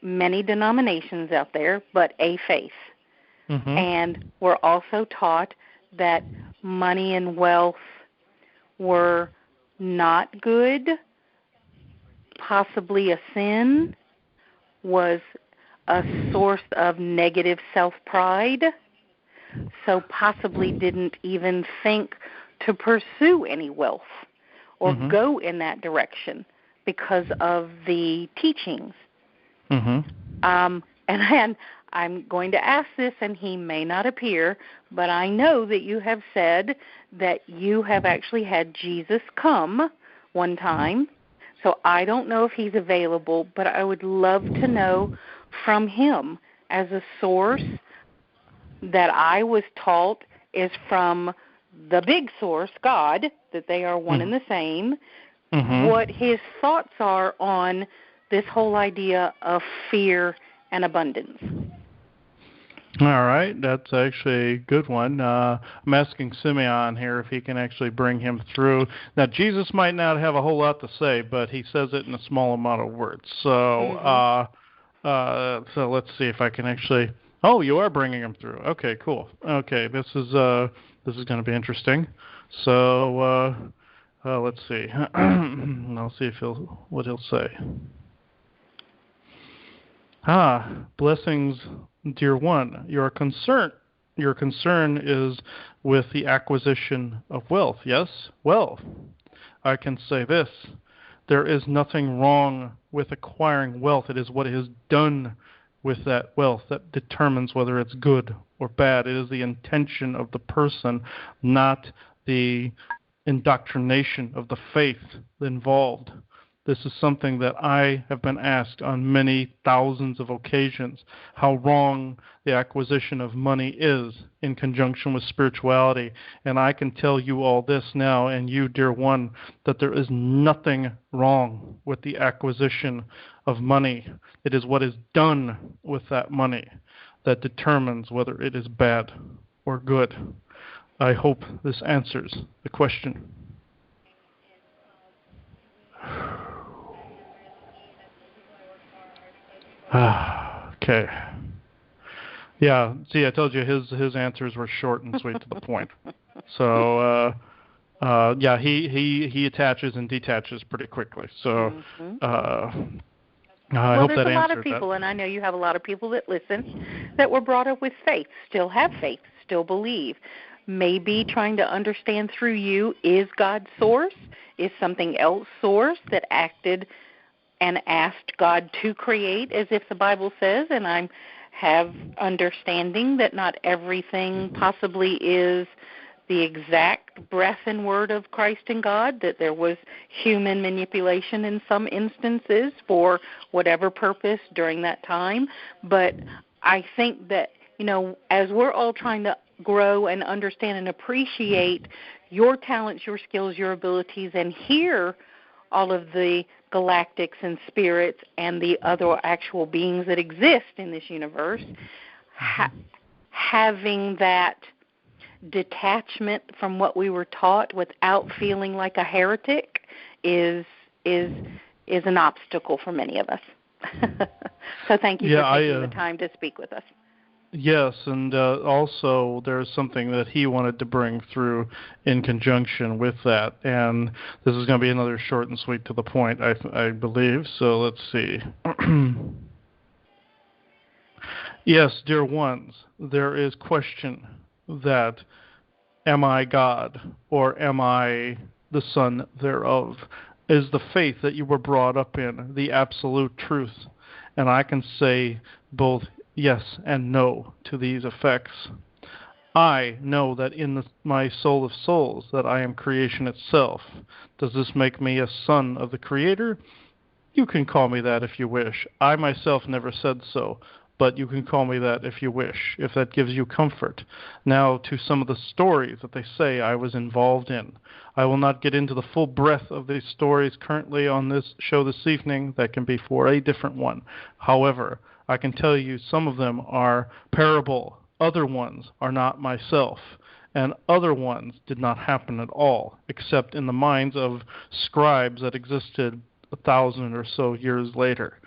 Many denominations out there, but a faith. And we're also taught that money and wealth were not good, possibly a sin, was a source of negative self-pride, so possibly didn't even think to pursue any wealth or go in that direction because of the teachings. And I'm going to ask this, and he may not appear, but I know that you have said that you have actually had Jesus come one time. So I don't know if he's available, but I would love to know from him as a source that I was taught is from the big source, God, that they are one and the same, what his thoughts are on this whole idea of fear and abundance. All right, that's actually a good one. I'm asking Simeon here if he can actually bring him through. Now, Jesus might not have a whole lot to say, but he says it in a small amount of words. So, so let's see if I can actually. Oh, you are bringing him through. Okay, cool. Okay, this is going to be interesting. So, let's see. I'll see if what he'll say. Blessings, dear one. Your concern is with the acquisition of wealth, yes? Well, I can say this. There is nothing wrong with acquiring wealth. It is what is done with that wealth that determines whether it's good or bad. It is the intention of the person, not the indoctrination of the faith involved. This is something that I have been asked on many thousands of occasions, how wrong the acquisition of money is in conjunction with spirituality. And I can tell you all this now, and you, dear one, that there is nothing wrong with the acquisition of money. It is what is done with that money that determines whether it is bad or good. I hope this answers the question. Okay. Yeah, see, I told you his answers were short and sweet to the point. So, yeah, he attaches and detaches pretty quickly. So, I hope that answered that. Well, there's a lot of people, and I know you have a lot of people that listen, that were brought up with faith, still have faith, still believe. Maybe trying to understand through you, is God source? Is something else source that acted and asked God to create, as if the Bible says, and I have understanding that not everything possibly is the exact breath and word of Christ and God, that there was human manipulation in some instances for whatever purpose during that time. But I think that, as we're all trying to grow and understand and appreciate your talents, your skills, your abilities, and hear all of the galactics and spirits and the other actual beings that exist in this universe, having that detachment from what we were taught without feeling like a heretic is an obstacle for many of us. So thank you for taking the time to speak with us. Yes, and also there's something that he wanted to bring through in conjunction with that, and this is going to be another short and sweet to the point, I believe, so let's see. Yes, dear ones, there is question that, am I God, or am I the son thereof? Is the faith that you were brought up in the absolute truth? and I can say both yes and no to these effects. I know that in my soul of souls that I am creation itself. Does this make me a son of the Creator? You can call me that if you wish. I myself never said so, but you can call me that if you wish, if that gives you comfort. Now to some of the stories that they say I was involved in. I will not get into the full breadth of these stories currently on this show this evening. That can be for a different one. However, I can tell you some of them are parable. Other ones are not myself. And other ones did not happen at all, except in the minds of scribes that existed 1,000 or so years later.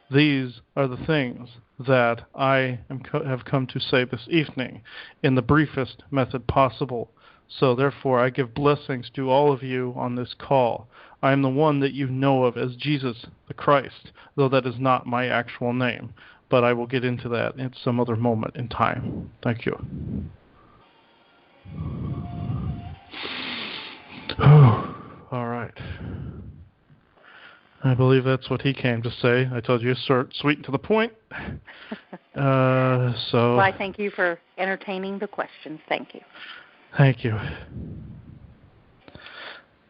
These are the things that I have come to say this evening in the briefest method possible. So therefore I give blessings to all of you on this call. I am the one that you know of as Jesus the Christ, though that is not my actual name. But I will get into that at some other moment in time. Thank you. All right. I believe that's what he came to say. I told you, sweet and to the point. Well, I thank you for entertaining the questions. Thank you. Thank you.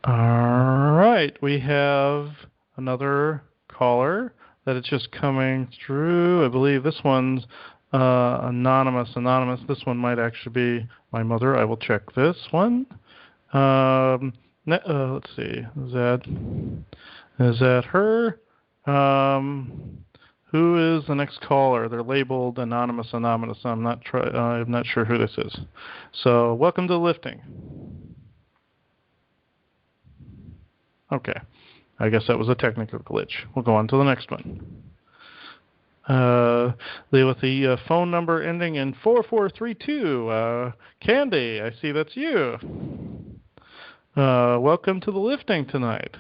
All right. We have another caller that is just coming through. I believe this one's anonymous. This one might actually be my mother. I will check this one. Let's see. Is that her? Who is the next caller? They're labeled anonymous. I'm not sure who this is. So welcome to Lifting. Okay. I guess that was a technical glitch. We'll go on to the next one. With the phone number ending in 4432, Candy, I see that's you. Welcome to the Lifting tonight.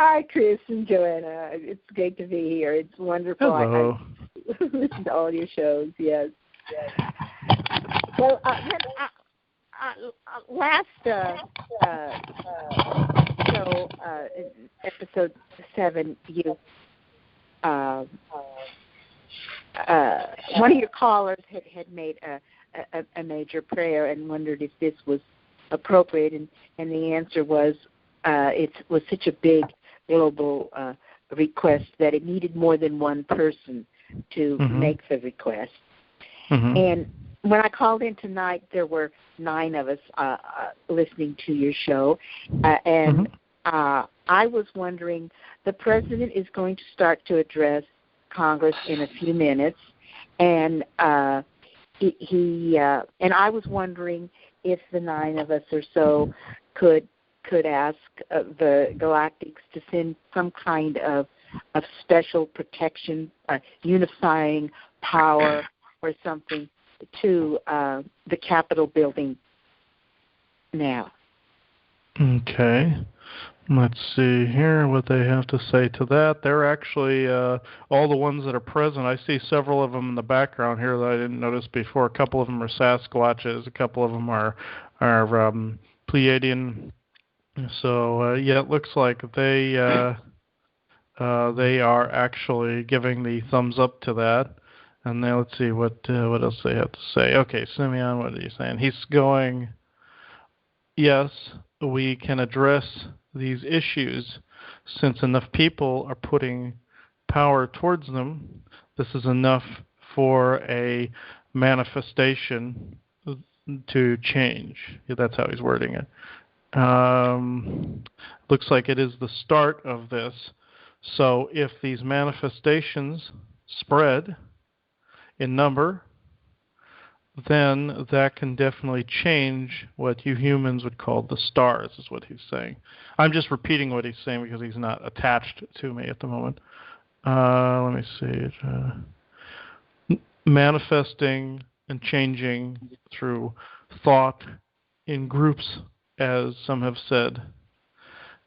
Hi, Chris and Joanna. It's great to be here. It's wonderful. Hello. I listen to all your shows. Yes. Well, last show, episode 7, you one of your callers had made a major prayer and wondered if this was appropriate, and the answer was it was such a big global request that it needed more than one person to make the request. And when I called in tonight, there were 9 of us listening to your show, and I was wondering, the president is going to start to address Congress in a few minutes, and he and I was wondering if the 9 of us or so could ask the Galactics to send some kind of special protection, unifying power or something to the Capitol building now. Okay. Let's see here what they have to say to that. They're actually all the ones that are present. I see several of them in the background here that I didn't notice before. A couple of them are Sasquatches. A couple of them are Pleiadian. So it looks like they are actually giving the thumbs up to that. And now let's see what else they have to say. Okay, Simeon, what are you saying? He's going, yes, we can address these issues since enough people are putting power towards them. This is enough for a manifestation to change. That's how he's wording it. Looks like it is the start of this. So if these manifestations spread in number, then that can definitely change what you humans would call the stars, is what he's saying. I'm just repeating what he's saying because he's not attached to me at the moment. Let me see. Manifesting and changing through thought in groups, as some have said,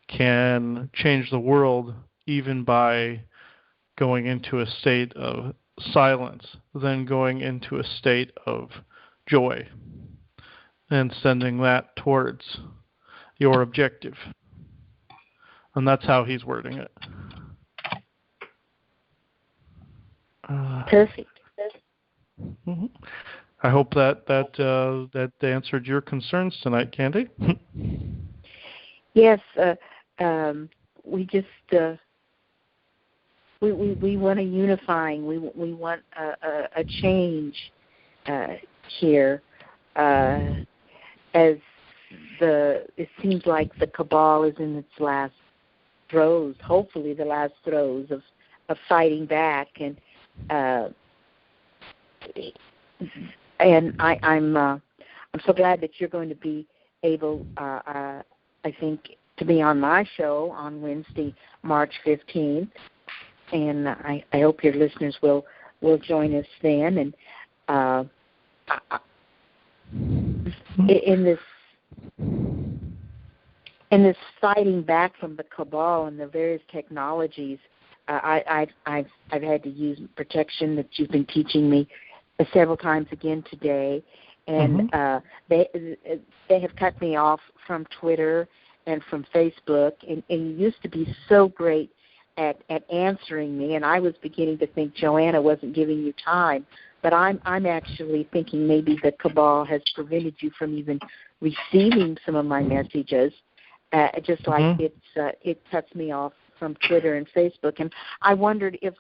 can change the world even by going into a state of silence, then going into a state of joy and sending that towards your objective. And that's how he's wording it. Perfect. Mm-hmm. I hope that answered your concerns tonight, Candy. Yes, we just we want a unifying. We want a change here, as it seems like the cabal is in its last throes. Hopefully, the last throes of fighting back, and I'm so glad that you're going to be able, I think, to be on my show on Wednesday, March 15th, and I hope your listeners will join us then. And in this fighting back from the cabal and the various technologies, I've had to use protection that you've been teaching me several times again today, and they have cut me off from Twitter and from Facebook, and you used to be so great at answering me, and I was beginning to think Joanna wasn't giving you time, but I'm actually thinking maybe the cabal has prevented you from even receiving some of my messages, just like it cuts me off from Twitter and Facebook. And I wondered if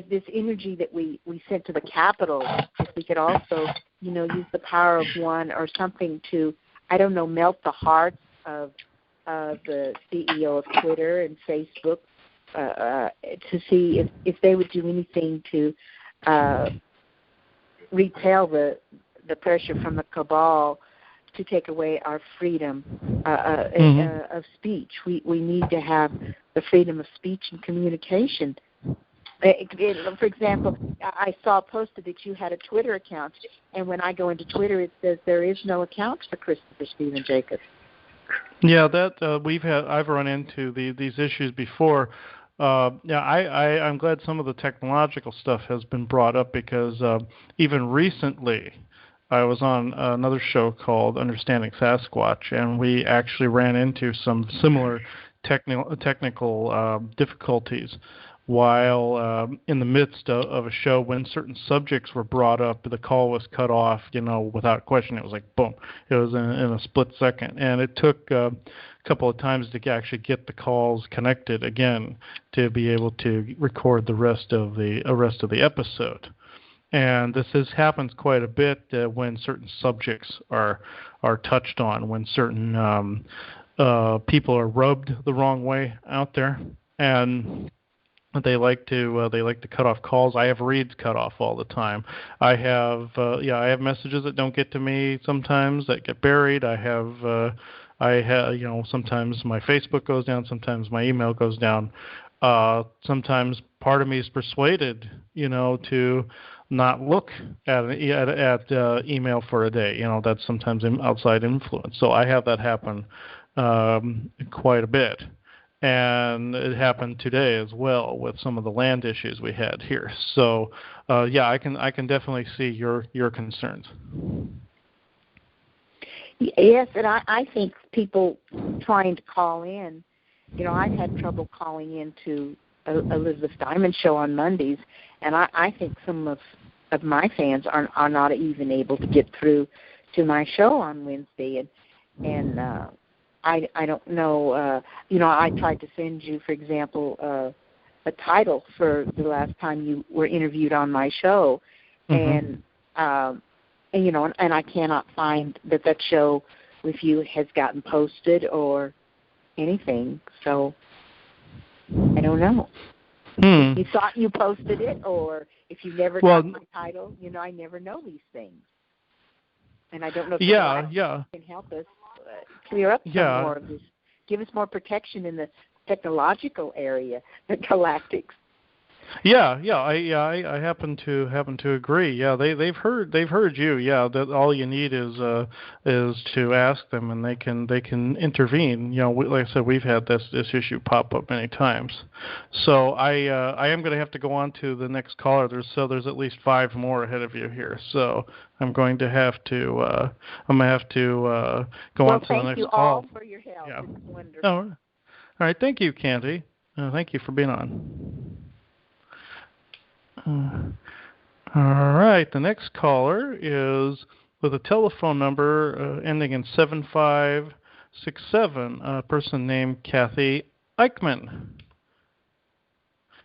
this energy that we sent to the Capitol, if we could also, use the power of one or something to, I don't know, melt the hearts of the CEO of Twitter and Facebook, to see if they would do anything to repel the pressure from the cabal to take away our freedom of speech. We need to have the freedom of speech and communication. For example, I saw posted that you had a Twitter account, and when I go into Twitter, it says there is no account for Christopher Stephen Jacobs. Yeah, that I've run into these issues before. I'm glad some of the technological stuff has been brought up, because even recently I was on another show called Understanding Sasquatch, and we actually ran into some similar technical difficulties while in the midst of a show. When certain subjects were brought up, the call was cut off, without question. It was like, boom. It was in a split second. And it took a couple of times to actually get the calls connected again to be able to record the rest of the episode. And this happens quite a bit when certain subjects are touched on, when certain people are rubbed the wrong way out there, and they like to cut off calls. I have reads cut off all the time. I have messages that don't get to me sometimes, that get buried. I have sometimes my Facebook goes down, sometimes my email goes down. Sometimes part of me is persuaded, to not look at email for a day. That's sometimes outside influence. So I have that happen quite a bit. And it happened today as well with some of the land issues we had here. So, I can definitely see your concerns. Yes, and I think people trying to call in, I've had trouble calling into Elizabeth Diamond show on Mondays, and I think some of my fans are not even able to get through to my show on Wednesday, and I don't know. I tried to send you, for example, a title for the last time you were interviewed on my show, and I cannot find that show with you has gotten posted or anything. So I don't know. If you thought you posted it, or if you never got my title, I never know these things, and I don't know if you can help us clear up some more of this. Give us more protection in the technological area, the galactics. I happen to agree. Yeah, they've heard you. Yeah, that all you need is to ask them, and they can intervene. Like I said, we've had this issue pop up many times. So I am going to have to go on to the next caller. There's at least 5 more ahead of you here. So I'm going to have to go on to the next call. Thank you all for your help. Yeah. It's wonderful. Oh, all right. Thank you, Candy. Thank you for being on. All right. The next caller is with a telephone number ending in 7567, a person named Kathy Eichmann.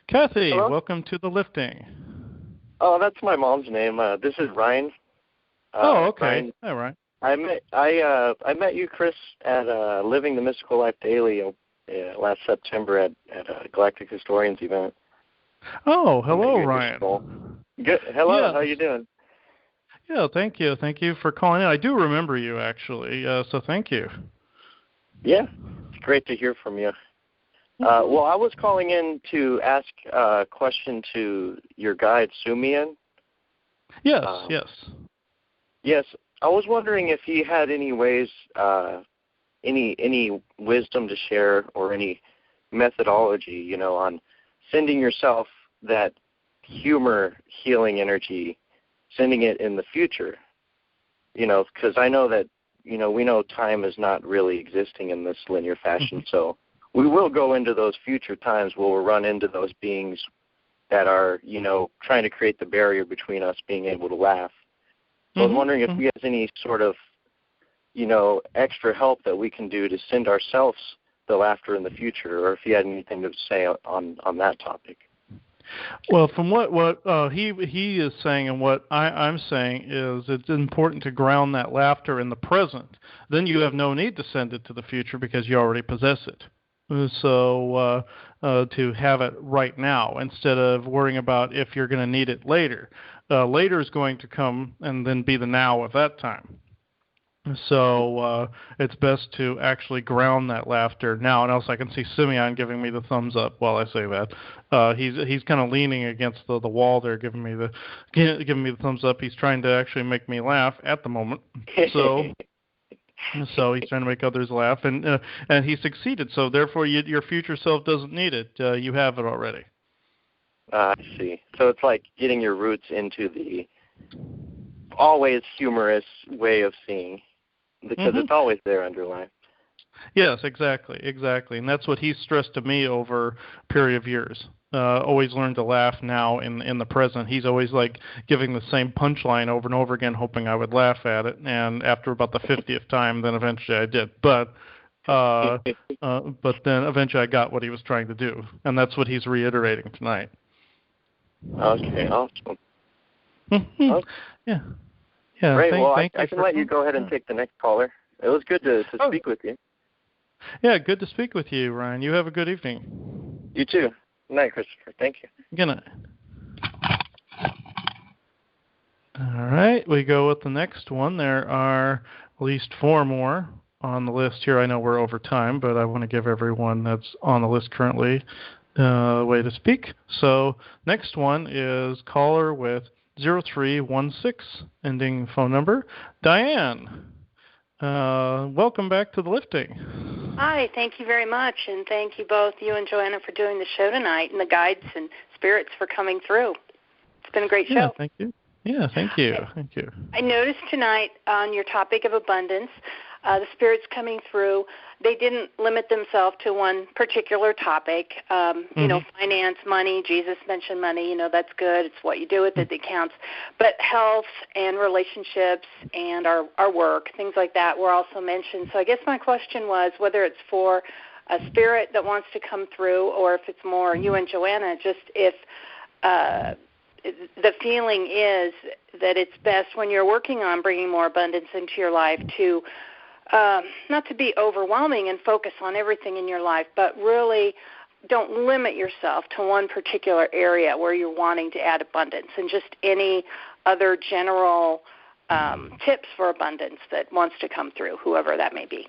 Kathy, Hello? welcome to the lifting. Oh, that's my mom's name. This is Ryan. Okay. Ryan. All right. I met you, Chris, at Living the Mystical Life Daily last September at a Galactic Historians event. Oh, hello, Ryan. Good. Hello. Yes. How you doing? Yeah, thank you. Thank you for calling in. I do remember you, actually, so thank you. Yeah, it's great to hear from you. Well, I was calling in to ask a question to your guide, Sumian. Yes, yes. Yes, I was wondering if he had any ways, any wisdom to share or any methodology, on sending yourself that humor healing energy, sending it in the future, because I know that, we know time is not really existing in this linear fashion, so we will go into those future times where we'll run into those beings that are, trying to create the barrier between us being able to laugh. So I was wondering if he has any sort of, extra help that we can do to send ourselves the laughter in the future, or if he had anything to say on that topic. Well, from what he is saying and what I'm saying is it's important to ground that laughter in the present. Then you have no need to send it to the future because you already possess it. So to have it right now instead of worrying about if you're going to need it later. Later is going to come and then be the now of that time. So it's best to actually ground that laughter now. And else I can see Simeon giving me the thumbs up while I say that. He's kind of leaning against the wall there, giving me the thumbs up. He's trying to actually make me laugh at the moment. So he's trying to make others laugh, and he succeeded. So therefore, your future self doesn't need it. You have it already. I see. So it's like getting your roots into the always humorous way of seeing, because it's always there underlying. Yes, exactly, and that's what he stressed to me over a period of years. Always learn to laugh now in the present. He's always like giving the same punchline over and over again, hoping I would laugh at it. And after about the 50th time, then eventually I did. But then eventually I got what he was trying to do, and that's what he's reiterating tonight. Okay, awesome. Yeah. Great. Thank I can let you go ahead and take the next caller. It was good to speak with you. Yeah, good to speak with you, Ryan. You have a good evening. You too. Good night, Christopher. Thank you. Good night. All right, we go with the next one. There are at least 4 more on the list here. I know we're over time, but I want to give everyone that's on the list currently a way to speak. So next one is caller with 0316, ending phone number, Diane. Welcome back to the lifting. Hi, thank you very much, and thank you both, you and Joanna, for doing the show tonight, and the guides and spirits for coming through. It's been a great show. Yeah, thank you. Yeah, thank you. Thank you. I noticed tonight on your topic of abundance, the spirits coming through, they didn't limit themselves to one particular topic. Finance, money. Jesus mentioned money. That's good. It's what you do with it that counts. But health and relationships and our work, things like that, were also mentioned. So I guess my question was whether it's for a spirit that wants to come through, or if it's more you and Joanna, just if the feeling is that it's best when you're working on bringing more abundance into your life to not to be overwhelming and focus on everything in your life, but really don't limit yourself to one particular area where you're wanting to add abundance, and just any other general tips for abundance that wants to come through, whoever that may be.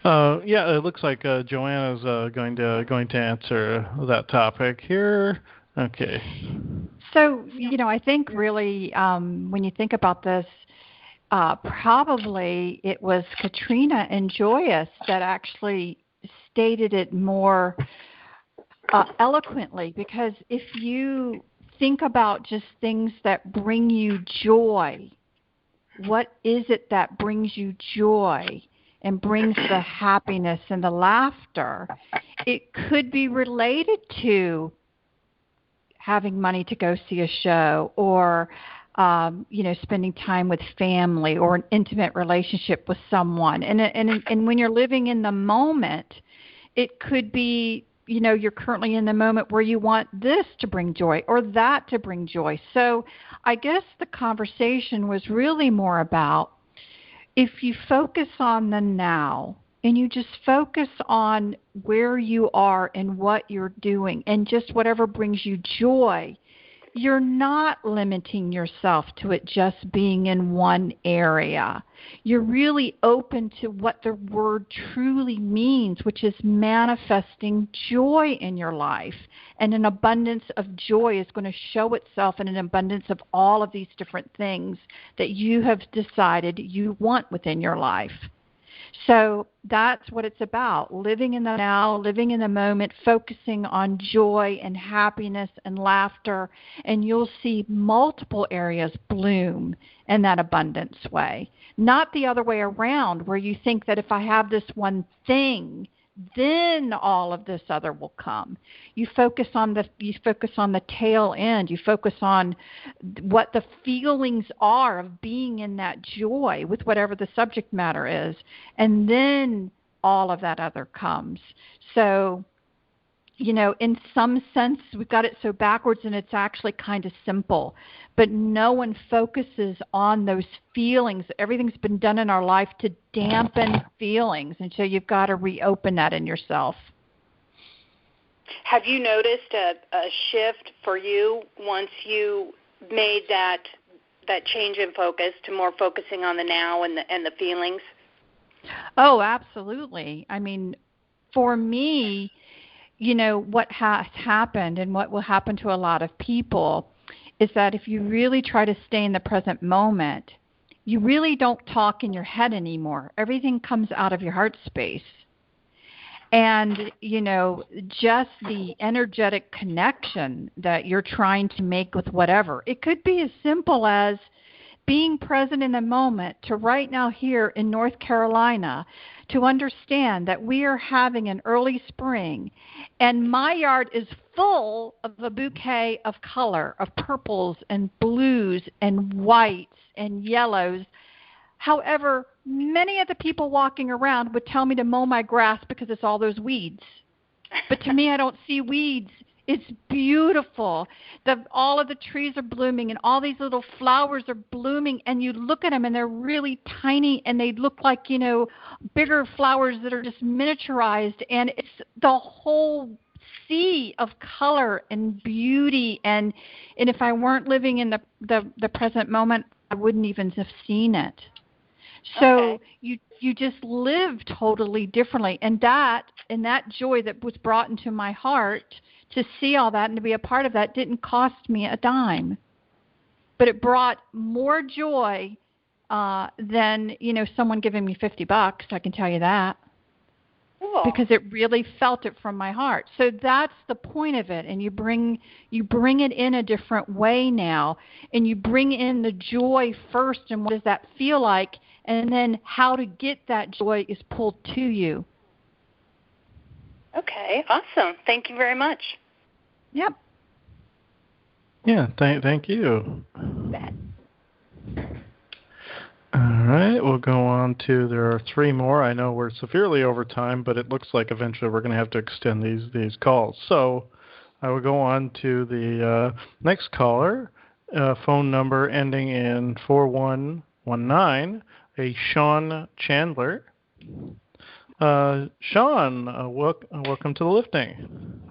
It looks like Joanna's going to answer that topic here. Okay. So, I think really when you think about this, probably it was Katrina and Joyous that actually stated it more eloquently, because if you think about just things that bring you joy, what is it that brings you joy and brings the happiness and the laughter? It could be related to having money to go see a show, or spending time with family, or an intimate relationship with someone. And when you're living in the moment, it could be, you're currently in the moment where you want this to bring joy or that to bring joy. So I guess the conversation was really more about, if you focus on the now and you just focus on where you are and what you're doing and just whatever brings you joy, you're not limiting yourself to it just being in one area. You're really open to what the word truly means, which is manifesting joy in your life. And an abundance of joy is going to show itself in an abundance of all of these different things that you have decided you want within your life. So that's what it's about, living in the now, living in the moment, focusing on joy and happiness and laughter, and you'll see multiple areas bloom in that abundance way. Not the other way around, where you think that if I have this one thing, then all of this other will come. You focus on the tail end. You focus on what the feelings are of being in that joy with whatever the subject matter is, and then all of that other comes. So, in some sense, we've got it so backwards, and it's actually kind of simple. But no one focuses on those feelings. Everything's been done in our life to dampen feelings, and so you've got to reopen that in yourself. Have you noticed a shift for you once you made that change in focus to more focusing on the now and the feelings? Oh, absolutely. I mean, for me, what has happened and what will happen to a lot of people is that if you really try to stay in the present moment, you really don't talk in your head anymore. Everything comes out of your heart space. And, just the energetic connection that you're trying to make with whatever. It could be as simple as being present in the moment to right now here in North Carolina, to understand that we are having an early spring, and my yard is full of a bouquet of color, of purples and blues and whites and yellows. However, many of the people walking around would tell me to mow my grass because it's all those weeds. But to me, I don't see weeds. It's beautiful. All of the trees are blooming, and all these little flowers are blooming, and you look at them, and they're really tiny, and they look like, bigger flowers that are just miniaturized, and it's the whole sea of color and beauty, and if I weren't living in the present moment, I wouldn't even have seen it. So okay. you just live totally differently, and that joy that was brought into my heart to see all that and to be a part of that didn't cost me a dime, but it brought more joy than someone giving me $50. I can tell you that. Cool. Because it really felt it from my heart. So that's the point of it, and you bring it in a different way now, and you bring in the joy first, and what does that feel like, and then how to get that joy is pulled to you. Okay, awesome. Thank you very much. Yep. Yeah, thank you. All right, we'll go on to, there are 3 more. I know we're severely over time, but it looks like eventually we're going to have to extend these calls. So I will go on to the next caller, phone number ending in 4119, a Sean Chandler. Sean, welcome to the lifting.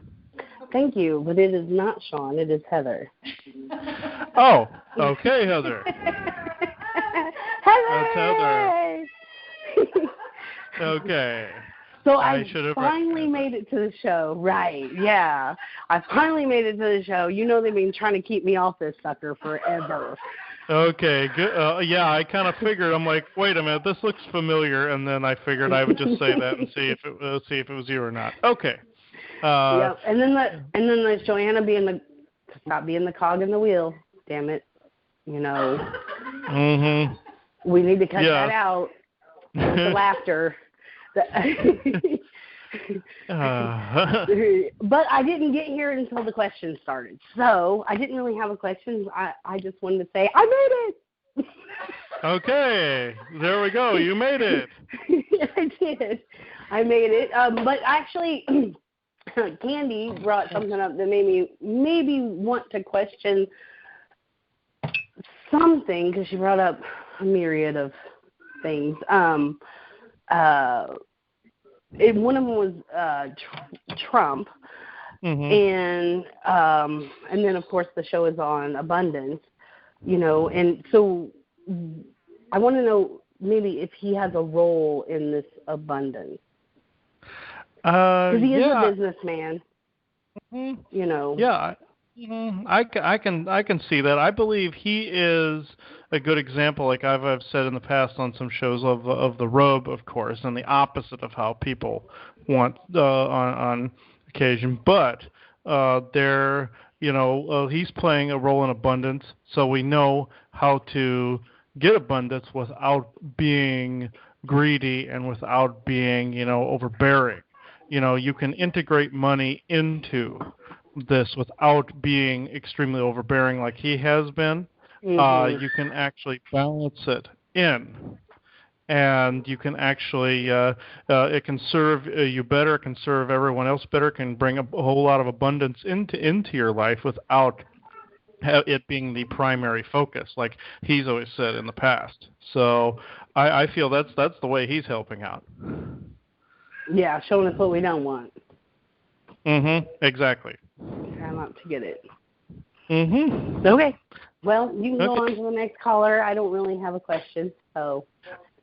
Thank you, but it is not Sean, it is Heather. Oh, okay, Heather. Heather! That's Heather. Okay. So I finally made it to the show. Right, yeah. I finally made it to the show. They've been trying to keep me off this sucker forever. Okay, good. Yeah, I kind of figured. I'm like, wait a minute, this looks familiar, and then I figured I would just say that and see if it was you or not. Okay. Yep. And then there's Joanna stop being the cog in the wheel. Damn it. Mhm. We need to cut that out with the laughter. But I didn't get here until the question started. So I didn't really have a question. I just wanted to say, I made it! Okay, there we go. You made it. I did. I made it. But actually, Candy brought something up that made me maybe want to question something, because she brought up a myriad of things. One of them was Trump, and then of course the show is on abundance, and so I want to know maybe if he has a role in this abundance, because he is a businessman. Yeah. I can see that. I believe he is a good example, like I've said in the past on some shows, of the rub, of course, and the opposite of how people want on occasion. But he's playing a role in abundance, so we know how to get abundance without being greedy and without being overbearing. You can integrate money into this without being extremely overbearing like he has been. You can actually balance it in, and you can actually it can serve you better, it can serve everyone else better, can bring a whole lot of abundance into your life without it being the primary focus, like he's always said in the past. So I feel that's the way he's helping out. Yeah, showing us what we don't want. Exactly. Try not to get it. Okay. Well, you can go on to the next caller. I don't really have a question, so.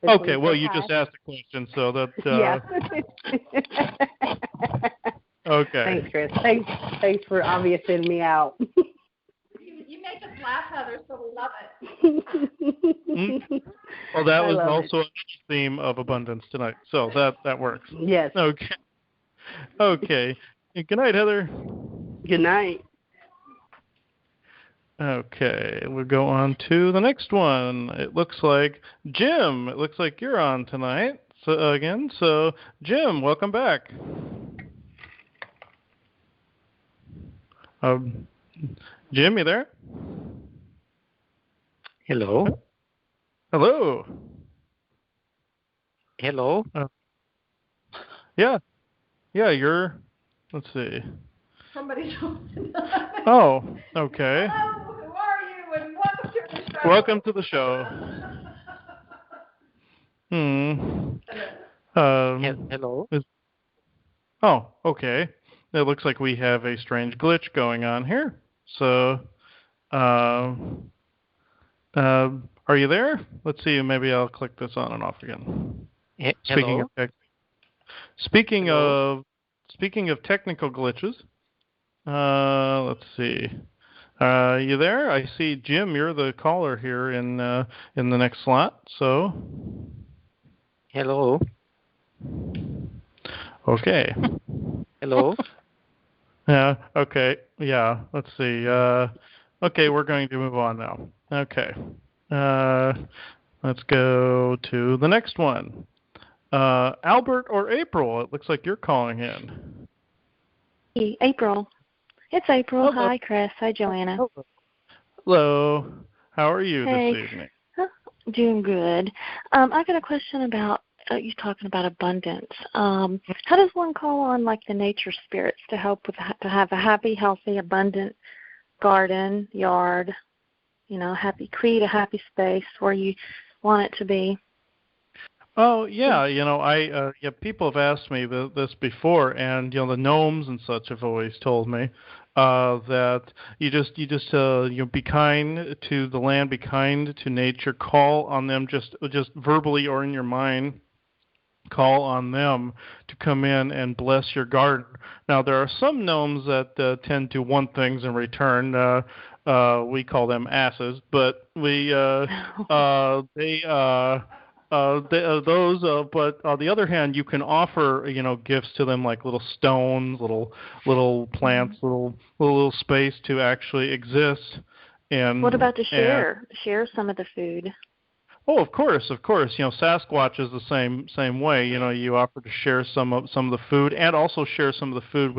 Okay. Well, you just asked a question, so that. Yeah. Okay. Thanks, Chris. Thanks for obviously me out. You make us laugh, Heather, so we love it. Well, that was also a theme of abundance tonight, so that works. Yes. Okay. Okay. Good night, Heather. Good night. Okay, we'll go on to the next one. It looks like Jim. It looks like you're on tonight. So Jim, welcome back. Jim, you there? Hello. Hello. Hello. Yeah. You're. Let's see. Somebody told me. Oh, okay. Hello, who are you? And welcome to the show. Welcome to the show. Hello. Oh, okay. It looks like we have a strange glitch going on here. So, are you there? Let's see. Maybe I'll click this on and off again. Hello. Speaking of technical glitches, let's see. You there? I see Jim. You're the caller here in the next slot. So. Hello. Okay. Hello. Yeah. Okay. Yeah. Let's see. Okay, we're going to move on now. Okay. Let's go to the next one. Albert or April? It looks like you're calling in. Hey, April. It's April. Hello. Hi, Chris. Hi, Joanna. Hello. How are you this evening? Doing good. I got a question about you talking about abundance. How does one call on like the nature spirits to help with to have a happy, healthy, abundant garden, yard? Create a happy space where you want it to be. Oh yeah, people have asked me this before, and the gnomes and such have always told me that you just be kind to the land, be kind to nature, call on them just verbally or in your mind. Call on them to come in and bless your garden. Now there are some gnomes that tend to want things in return. We call them asses, but but on the other hand, you can offer, gifts to them like little stones, little plants, little space to actually exist. And what about to share some of the food? Oh, of course. Sasquatch is the same way. You offer to share some of the food, and also share some of the food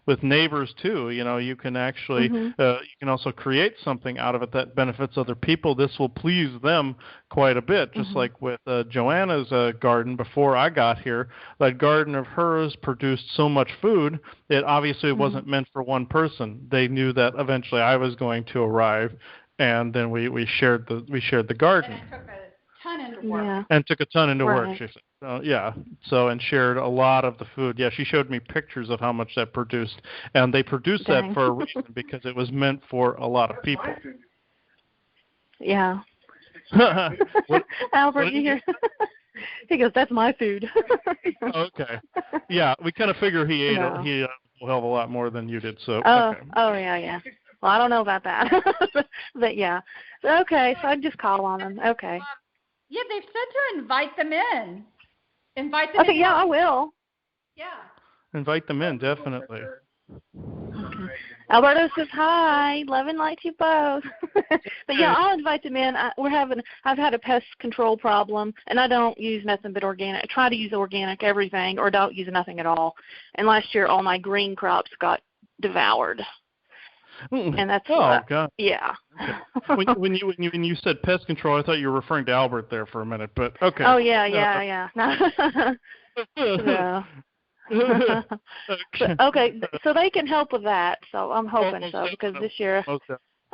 with neighbors too. You can actually you can also create something out of it that benefits other people. This will please them quite a bit. Just like with Joanna's garden before I got here, that garden of hers produced so much food. It obviously wasn't meant for one person. They knew that eventually I was going to arrive, and then we shared the garden. And took a ton into work, she said. And shared a lot of the food. Yeah, she showed me pictures of how much that produced. And they produced that for a reason, because it was meant for a lot of people. Yeah. Albert, you hear? He goes, that's my food. Okay. Yeah, we kind of figure he ate a hell of a lot more than you did. So. Yeah. Well, I don't know about that. But yeah. Okay, so I'd just call on them. Okay. Yeah, they've said to invite them in. Invite them in. Okay, yeah, I will. Yeah. Invite them in, definitely. Okay. Alberto says hi. Love and light to you both. But yeah, I'll invite them in. I've had a pest control problem, and I don't use nothing but organic. I try to use organic everything, or don't use nothing at all. And last year, all my green crops got devoured. And that's God. Yeah. when you said pest control, I thought you were referring to Albert there for a minute, but okay. Oh yeah. No. Okay, so they can help with that. So I'm hoping so, because this year.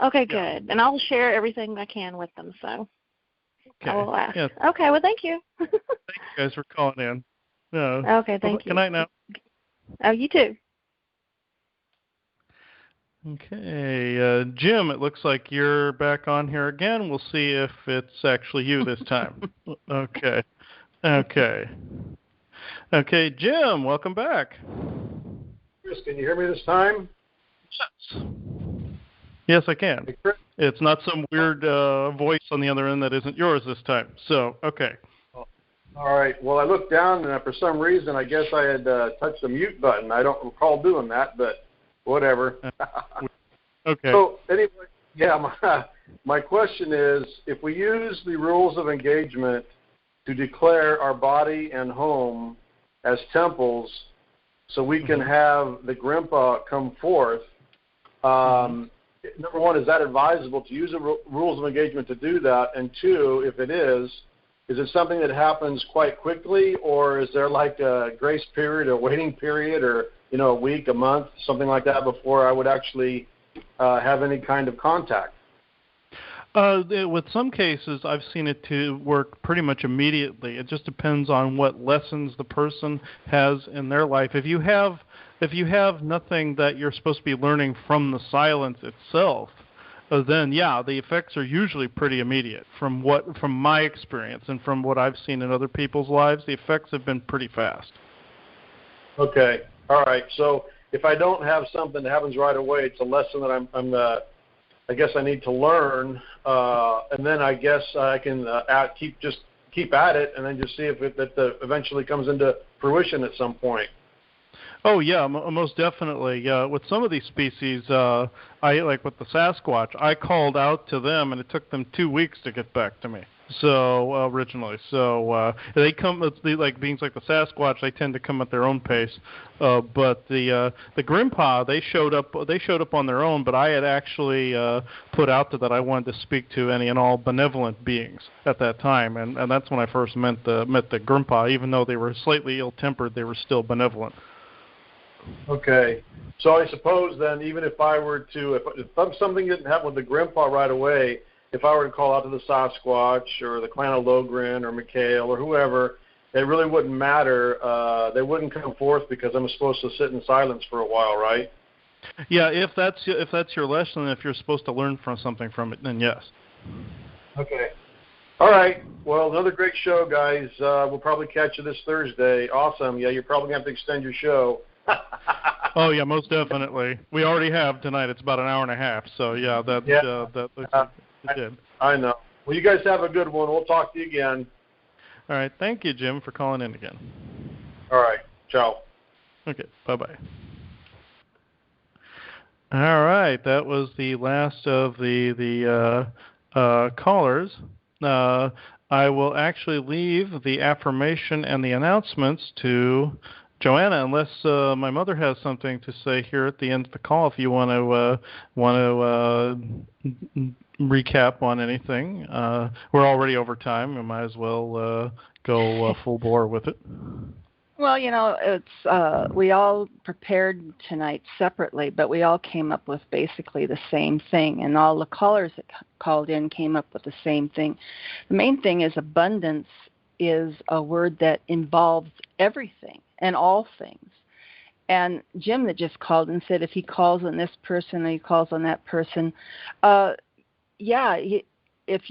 Okay, good. And I'll share everything I can with them. So I will ask. Yes. Okay. Well, thank you. Thank you guys for calling in. Okay. Thank you. Good night now. Oh, you too. Okay, Jim, it looks like you're back on here again. We'll see if it's actually you this time. Okay, Jim, welcome back. Chris, can you hear me this time? Yes, I can. Hey, it's not some weird voice on the other end that isn't yours this time. So, okay. All right. Well, I looked down, and for some reason, I guess I had touched the mute button. I don't recall doing that, but whatever. Okay. So anyway, my question is, if we use the rules of engagement to declare our body and home as temples, so we can have the Grimpa come forth, number one, is that advisable to use the rules of engagement to do that? And two, if it is it something that happens quite quickly, or is there like a grace period, a waiting period, or a week, a month, something like that before I would actually have any kind of contact? With some cases, I've seen it to work pretty much immediately. It just depends on what lessons the person has in their life. If you have nothing that you're supposed to be learning from the silence itself, then the effects are usually pretty immediate. From my experience and from what I've seen in other people's lives, the effects have been pretty fast. Okay. All right. So if I don't have something that happens right away, it's a lesson that I guess I need to learn, and then I guess I can keep at it, and then just see if it eventually comes into fruition at some point. Oh yeah, most definitely. With some of these species, I like with the Sasquatch, I called out to them, and it took them 2 weeks to get back to me. So originally, they come like beings like the Sasquatch. They tend to come at their own pace, but the Grimpa, they showed up on their own. But I had actually put out that I wanted to speak to any and all benevolent beings at that time, and that's when I first met the Grimpa. Even though they were slightly ill-tempered, they were still benevolent. Okay, so I suppose then, even if I were to, if something didn't happen with the Grimpa right away, if I were to call out to the Sasquatch or the Clan of Logren or Mikhail or whoever, it really wouldn't matter. They wouldn't come forth because I'm supposed to sit in silence for a while, right? Yeah, if that's your lesson, if you're supposed to learn something from it, then yes. Okay. All right. Well, another great show, guys. We'll probably catch you this Thursday. Awesome. Yeah, you're probably going to have to extend your show. Oh yeah, most definitely. We already have tonight. It's about an hour and a half. So yeah, that did. I know. Well, you guys have a good one. We'll talk to you again. All right. Thank you, Jim, for calling in again. All right. Ciao. Okay. Bye-bye. All right. That was the last of the callers. I will actually leave the affirmation and the announcements to Joanna, unless my mother has something to say here at the end of the call. If you want to recap on anything, we're already over time. We might as well go full bore with it. Well, it's we all prepared tonight separately, but we all came up with basically the same thing, and all the callers that called in came up with the same thing. The main thing is abundance is a word that involves everything and all things. And Jim that just called and said if he calls on this person or he calls on that person, if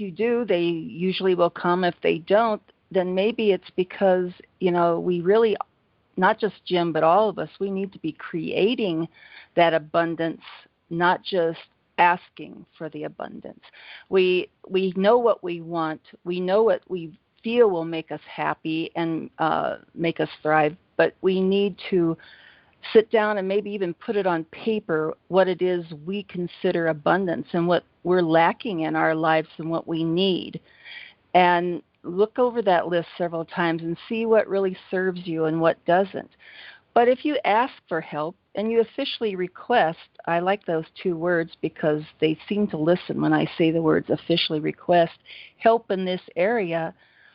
you do, they usually will come. If they don't, then maybe it's because, we really, not just Jim, but all of us, we need to be creating that abundance, not just asking for the abundance. We know what we want. We know what we feel will make us happy and make us thrive, but we need to sit down and maybe even put it on paper what it is we consider abundance and what we're lacking in our lives and what we need. And look over that list several times and see what really serves you and what doesn't. But if you ask for help and you officially request, I like those two words because they seem to listen when I say the words officially request, help in this area,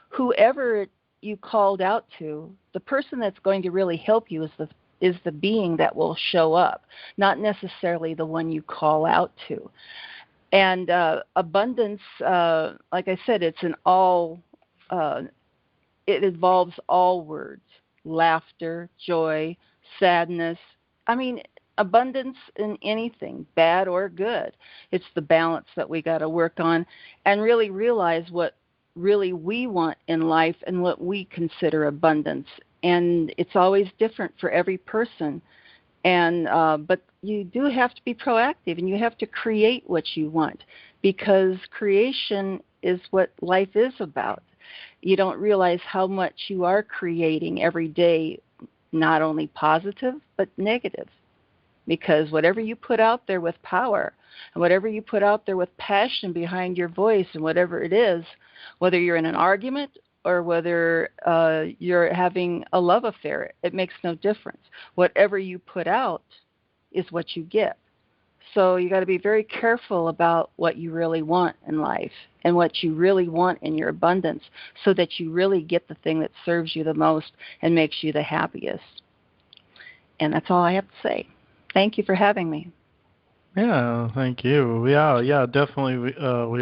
whoever you called out to, the person that's going to really help you is the being that will show up, not necessarily the one you call out to. And abundance, like I said, it's an all. It involves all words: laughter, joy, sadness. I mean, abundance in anything, bad or good. It's the balance that we got to work on and really realize what really we want in life and what we consider abundance. And it's always different for every person. And but you do have to be proactive and you have to create what you want, because creation is what life is about. You don't realize how much you are creating every day, not only positive, but negative. Because whatever you put out there with power, and whatever you put out there with passion behind your voice, and whatever it is, whether you're in an argument or whether you're having a love affair, it makes no difference. Whatever you put out is what you get. So you got to be very careful about what you really want in life and what you really want in your abundance so that you really get the thing that serves you the most and makes you the happiest. And that's all I have to say. Thank you for having me. Yeah, thank you. Yeah, definitely. We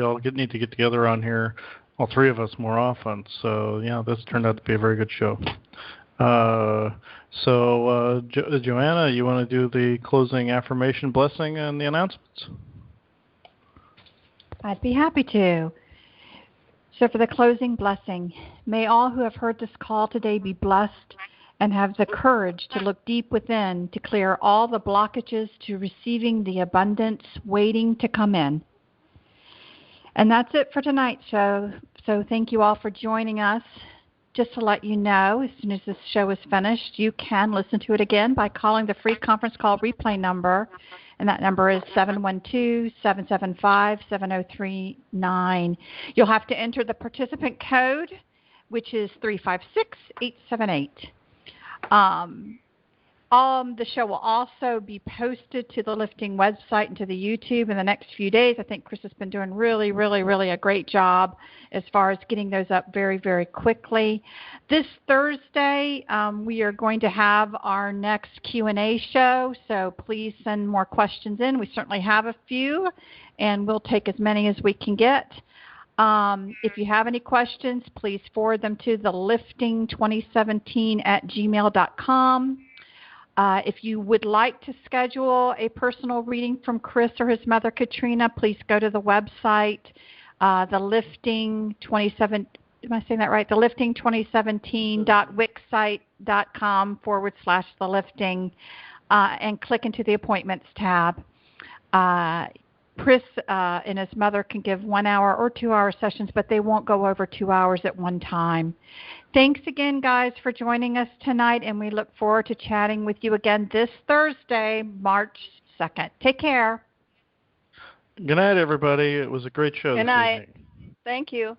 all need to get together on here, all three of us, more often. So yeah, this turned out to be a very good show. Joanna, you want to do the closing affirmation, blessing, and the announcements? I'd be happy to. So for the closing blessing, may all who have heard this call today be blessed and have the courage to look deep within to clear all the blockages to receiving the abundance waiting to come in. And that's it for tonight's show. So thank you all for joining us. Just to let you know, as soon as this show is finished, you can listen to it again by calling the free conference call replay number, and that number is 712-775-7039. You'll have to enter the participant code, which is 356878. The show will also be posted to the Lifting website and to the YouTube in the next few days. I think Chris has been doing really a great job as far as getting those up very, very quickly. This Thursday, we are going to have our next Q&A show, so please send more questions in. We certainly have a few, and we'll take as many as we can get. If you have any questions, please forward them to thelifting2017@gmail.com. If you would like to schedule a personal reading from Chris or his mother, Katrina, please go to the website, thelifting27, am I saying that right? thelifting2017.wixsite.com/thelifting, and click into the appointments tab. Chris and his mother can give 1 hour or 2 hour sessions, but they won't go over 2 hours at one time. Thanks again, guys, for joining us tonight, and we look forward to chatting with you again this Thursday, March 2nd. Take care. Good night, everybody. It was a great show. Good night. Thank you.